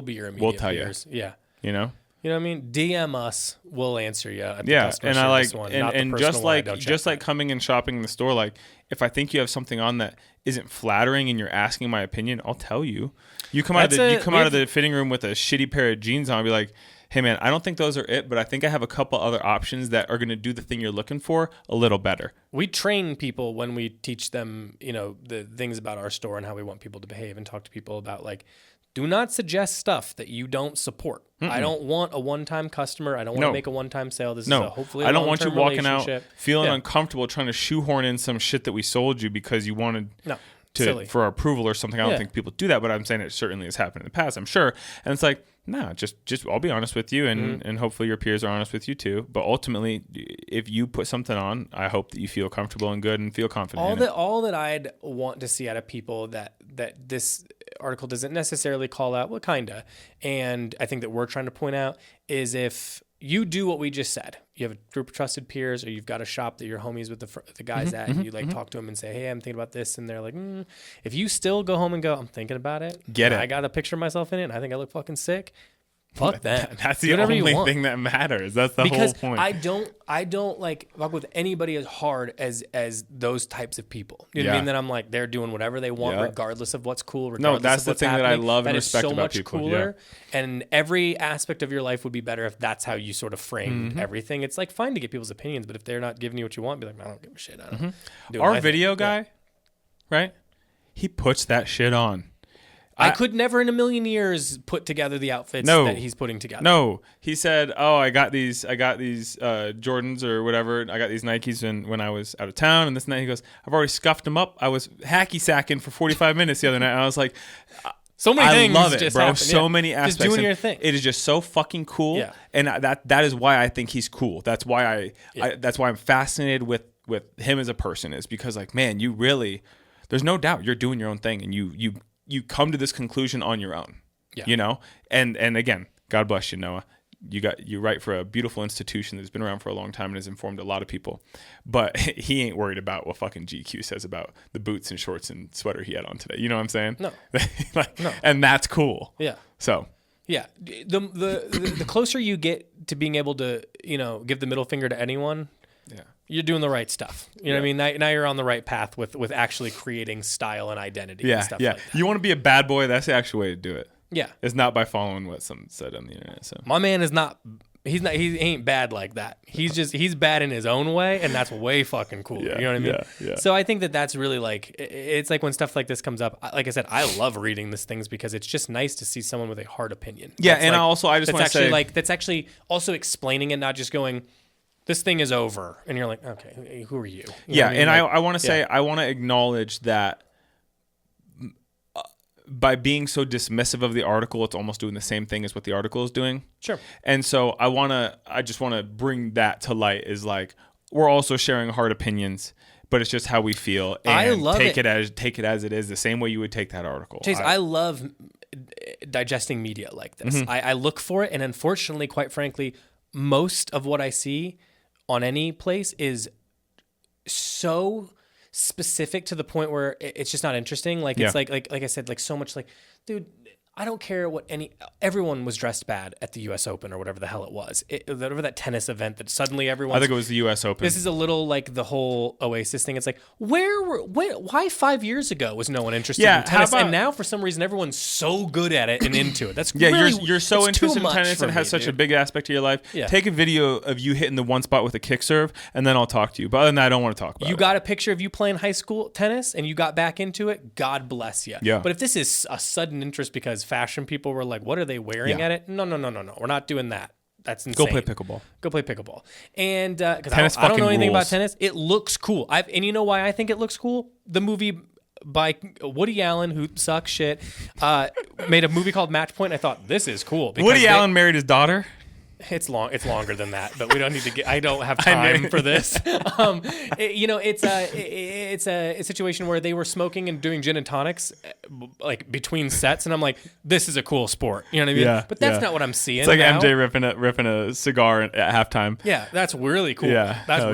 be your immediate we'll tell peers. You. Yeah. You know what I mean? DM us, we'll answer you. And I like, and just like coming and shopping in the store, like if I think you have something on that isn't flattering and you're asking my opinion, I'll tell you. You come out of the fitting room with a shitty pair of jeans on, and be like, hey man, I don't think those are it, but I think I have a couple other options that are going to do the thing you're looking for a little better. We train people when we teach them, the things about our store and how we want people to behave, and talk to people about like, do not suggest stuff that you don't support. I don't want a one-time customer. I don't want to make a one-time sale. This is hopefully a I don't want you walking out feeling Yeah. uncomfortable trying to shoehorn in some shit that we sold you because you wanted for approval or something. I don't think people do that, but I'm saying it certainly has happened in the past, I'm sure. And it's like, no, just I'll be honest with you, and hopefully your peers are honest with you too. But ultimately, if you put something on, I hope that you feel comfortable and good and feel confident. All that I'd want to see out of people that this article doesn't necessarily call out, well, kinda, and I think that we're trying to point out is if you do what we just said, you have a group of trusted peers, or you've got a shop that you're homies with the guys at, and you like talk to them and say, hey, I'm thinking about this, and they're like, if you still go home and go, I'm thinking about it, I got a picture of myself in it, and I think I look fucking sick. Fuck that. That's the only thing that matters. That's the whole point. I don't like fuck with anybody as hard as those types of people. You know what I mean? That I'm like, they're doing whatever they want, regardless of what's cool. Regardless that's of the what's thing happening. that I love and respect about people. That is so much cooler, and every aspect of your life would be better if that's how you sort of framed everything. It's like fine to get people's opinions, but if they're not giving you what you want, be like, I don't give a shit. I don't. Our video guy, right? He puts that shit on. I could never in a million years put together the outfits that he's putting together. No, he said, "Oh, I got these Jordans or whatever. I got these Nikes when I was out of town." And this night he goes, "I've already scuffed them up. I was hacky sacking for 45 minutes the other night." And I was like, "So many things, I love it, just bro. happen. So many aspects. Just doing your thing. It is just so fucking cool. Yeah. And that is why I think he's cool. That's why that's why I'm fascinated with him as a person, is because like, man, you really, there's no doubt you're doing your own thing, and you come to this conclusion on your own. Yeah. You know? And again, God bless you, Noah. You write for a beautiful institution that's been around for a long time and has informed a lot of people. But he ain't worried about what fucking GQ says about the boots and shorts and sweater he had on today. You know what I'm saying? No. No. And that's cool. Yeah. So. Yeah. The closer you get to being able to, give the middle finger to anyone, you're doing the right stuff. You know what I mean? Now you're on the right path with actually creating style and identity and stuff like that. You want to be a bad boy, that's the actual way to do it. Yeah. It's not by following what some said on the internet. So my man is not he ain't bad like that. He's bad in his own way, and that's way fucking cool. You know what I mean? Yeah. So I think that's really like, it's like when stuff like this comes up, like I said, I love reading these things because it's just nice to see someone with a hard opinion. Yeah, and I just want to say, that's actually also explaining it, not just going, this thing is over, and you're like, okay, who are you? And I want to say, I want to acknowledge that by being so dismissive of the article, it's almost doing the same thing as what the article is doing. Sure. And so I just want to bring that to light, is like, we're also sharing hard opinions, but it's just how we feel. And I love take it as it is, the same way you would take that article. Chase, I love digesting media like this. Mm-hmm. I look for it, and unfortunately, quite frankly, most of what I see on any place is so specific to the point where it's just not interesting. Like it's like I said, like so much like, dude, I don't care what everyone was dressed bad at the U.S. Open or whatever the hell it was. Whatever that tennis event that suddenly everyone. I think it was the U.S. Open. This is a little like the whole Oasis thing. It's like, why 5 years ago was no one interested in tennis? And now for some reason everyone's so good at it and into it. That's really, you're so interested in tennis and it has such a big aspect to your life. Yeah. Take a video of you hitting the one spot with a kick serve, and then I'll talk to you. But other than that, I don't want to talk about it. You got a picture of you playing high school tennis and you got back into it, God bless you. Yeah. But if this is a sudden interest because fashion people were like, what are they wearing at it? No. We're not doing that. That's insane. Go play pickleball. And because I don't know anything about tennis, it looks cool. And you know why I think it looks cool? The movie by Woody Allen, who sucks shit, made a movie called Match Point. I thought, this is cool. Woody Allen married his daughter? It's longer than that, but we don't need to get. I don't have time for this. It's a situation where they were smoking and doing gin and tonics, like between sets, and I'm like, this is a cool sport. You know what I mean? Yeah, but that's not what I'm seeing. It's like now. MJ ripping a cigar at halftime. Yeah, that's really cool. Yeah, that's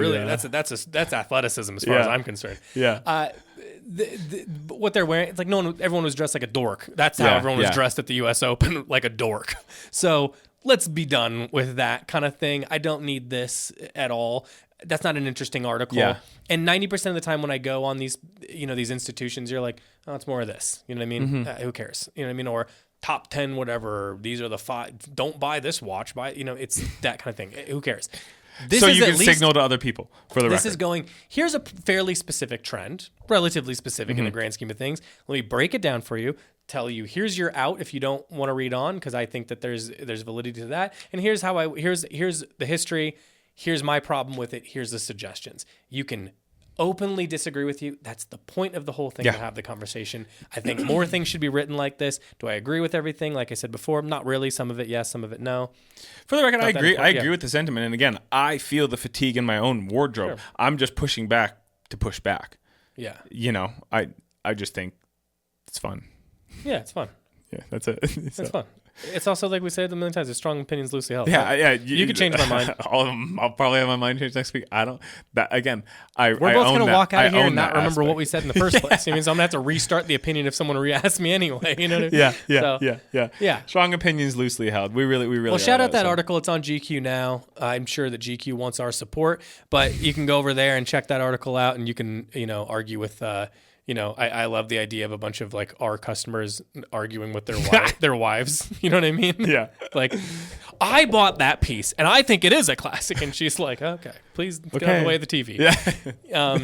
athleticism as far as I'm concerned. Yeah. What they're wearing, it's like everyone was dressed like a dork. That's how everyone was dressed at the U.S. Open, like a dork. So let's be done with that kind of thing. I don't need this at all. That's not an interesting article. Yeah. And 90% of the time when I go on these, these institutions, you're like, oh, it's more of this. You know what I mean? Mm-hmm. Who cares? You know what I mean? Or top 10, whatever. These are the 5. Don't buy this watch. It's that kind of thing. Who cares? So you can signal to other people for the record. This is going, here's a fairly specific trend, relatively specific in the grand scheme of things. Let me break it down for you, tell you, here's your out if you don't want to read on, because I think that there's validity to that. And here's here's the history. Here's my problem with it. Here's the suggestions. You can openly disagree with you. That's the point of the whole thing, to have the conversation. I think more things should be written like this. Do I agree with everything? Like I said before, not really. Some of it yes, some of it no. For the record, I agree. I agree with the sentiment. And again, I feel the fatigue in my own wardrobe. Sure. I'm just pushing back to push back. Yeah. I just think it's fun. Yeah, it's fun. Yeah, that's it. It's fun. It's also, like we said a million times, it's strong opinions loosely held. Yeah. You could change my mind. All of them, I'll probably have my mind changed next week. I don't. That again. We're both going to walk out of here and not remember what we said in the first place. It means I'm going to have to restart the opinion if someone re-asks me anyway. You know what I mean? Yeah. Strong opinions loosely held. We really. Well, shout out that article. It's on GQ now. I'm sure that GQ wants our support, but you can go over there and check that article out, and you can argue with. I love the idea of a bunch of like our customers arguing with their wives. You know what I mean? Yeah. Like, I bought that piece and I think it is a classic. And she's like, okay, please get out of the way of the TV. Yeah.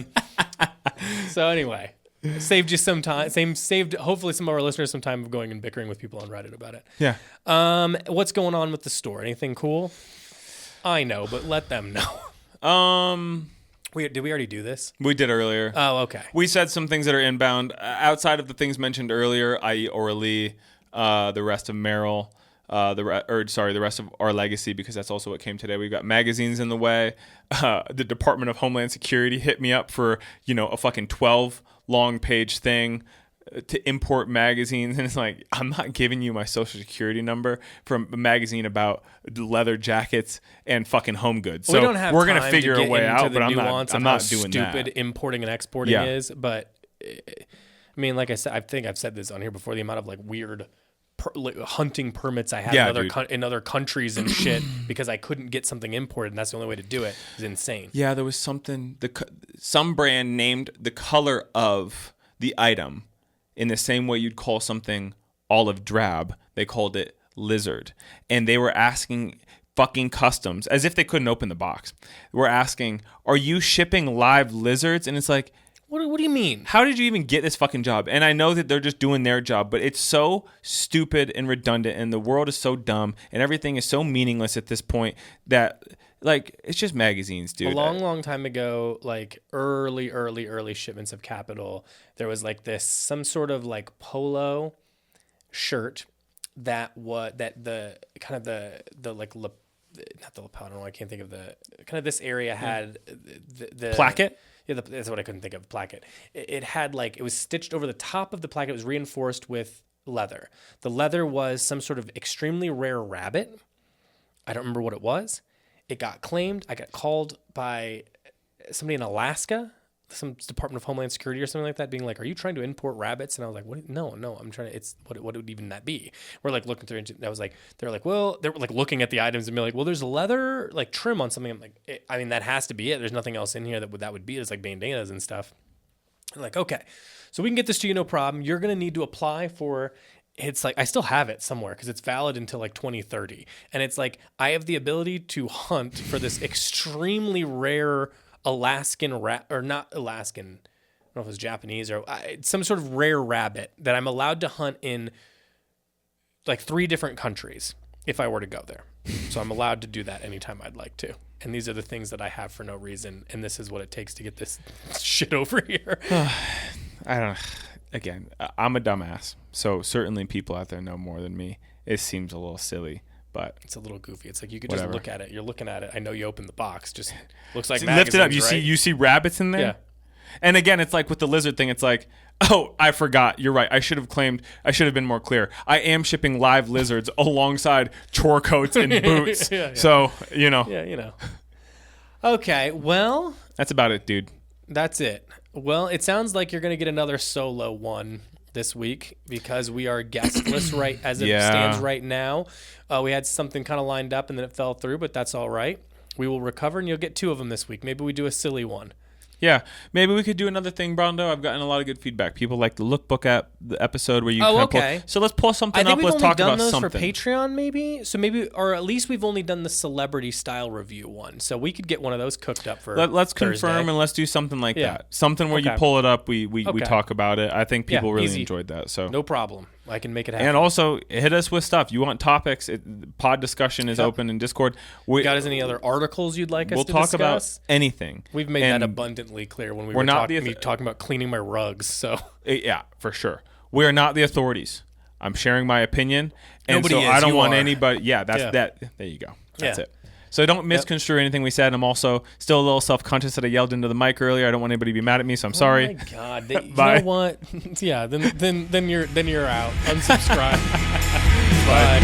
So anyway, Saved you some time. Saved hopefully some of our listeners some time of going and bickering with people on Reddit about it. Yeah. What's going on with the store? Anything cool? I know, but let them know. Did we already do this? We did earlier. Oh, okay. We said some things that are inbound outside of the things mentioned earlier, i.e., Oralee, the rest of Merrill. The rest of our legacy, because that's also what came today. We've got magazines in the way. The Department of Homeland Security hit me up for, a fucking 12 long page thing to import magazines. And it's like, I'm not giving you my social security number from a magazine about leather jackets and fucking home goods. So we're going to figure a way out, but I'm not doing that. Stupid importing and exporting is. But I mean, like I said, I think I've said this on here before, the amount of like weird hunting permits I had in other countries and shit because I couldn't get something imported, and that's the only way to do it is insane. Yeah, there was something some brand named the color of the item in the same way you'd call something olive drab. They called it lizard, and they were asking fucking customs as if they couldn't open the box. We're asking, "Are you shipping live lizards?" And it's like, What do you mean? How did you even get this fucking job? And I know that they're just doing their job, but it's so stupid and redundant, and the world is so dumb, and everything is so meaningless at this point that, like, it's just magazines, dude. A long time ago, like early shipments of Capital, there was like some sort of like polo shirt not the lapel. I don't know. I can't think of the kind of this area had the placket. Yeah, that's what I couldn't think of. Placket. It had it was stitched over the top of the placket. It was reinforced with leather. The leather was some sort of extremely rare rabbit. I don't remember what it was. It got claimed. I got called by somebody in Alaska, some Department of Homeland Security or something like that, being like, "Are you trying to import rabbits?" And I was like, "What? No, I'm trying to. It's what would even that be?" We're like looking through. I was like, they're like, well, they were like looking at the items and be like, "Well, there's leather like trim on something." I'm like, I mean, that has to be it. There's nothing else in here that would be it. It's like bandanas and stuff. I'm like, okay, so we can get this to you, no problem. You're gonna need to apply for. It's like I still have it somewhere because it's valid until like 2030, and it's like I have the ability to hunt for this extremely rare Alaskan or not Alaskan. I don't know if it's Japanese or some sort of rare rabbit that I'm allowed to hunt in like 3 different countries if I were to go there. So I'm allowed to do that anytime I'd like to. And these are the things that I have for no reason, and this is what it takes to get this shit over here. Again, I'm a dumbass, so certainly people out there know more than me. It seems a little silly, but it's a little goofy. It's like you could just look at it. You're looking at it. I know you opened the box. Just looks like lift it up. You see rabbits in there. Yeah. And again, it's like with the lizard thing. It's like, oh, I forgot. You're right. I should have been more clear. I am shipping live lizards alongside chore coats and boots. Yeah. So Yeah, Okay, well, that's about it, dude. That's it. Well, it sounds like you're going to get another solo one this week because we are guestless as it stands right now. We had something kind of lined up and then it fell through, but that's all right. We will recover and you'll get 2 of them this week. Maybe we do a silly one. Yeah, maybe we could do another thing, Brando. I've gotten a lot of good feedback. People like the lookbook the episode where you. So let's pull something up. Let's talk about something. I think we've only done those for Patreon, maybe. So maybe, or at least we've only done the celebrity style review one. So we could get one of those cooked up for. Let's confirm and let's do something like that. Something where you pull it up. We talk about it. I think people really enjoyed that. So no problem. I can make it happen. And also hit us with stuff. You want topics? Pod discussion is open in Discord. Got any other articles you'd like us to discuss? We'll talk about anything. We've made that abundantly clear when we were talking about cleaning my rugs. So yeah, for sure. We are not the authorities. I'm sharing my opinion, and Nobody so I don't want anybody. Yeah, that's that. There you go. That's it. So don't misconstrue anything we said. I'm also still a little self-conscious that I yelled into the mic earlier. I don't want anybody to be mad at me, so I'm sorry. Oh my God! You know what? Yeah. Then you're out. Unsubscribe. Bye.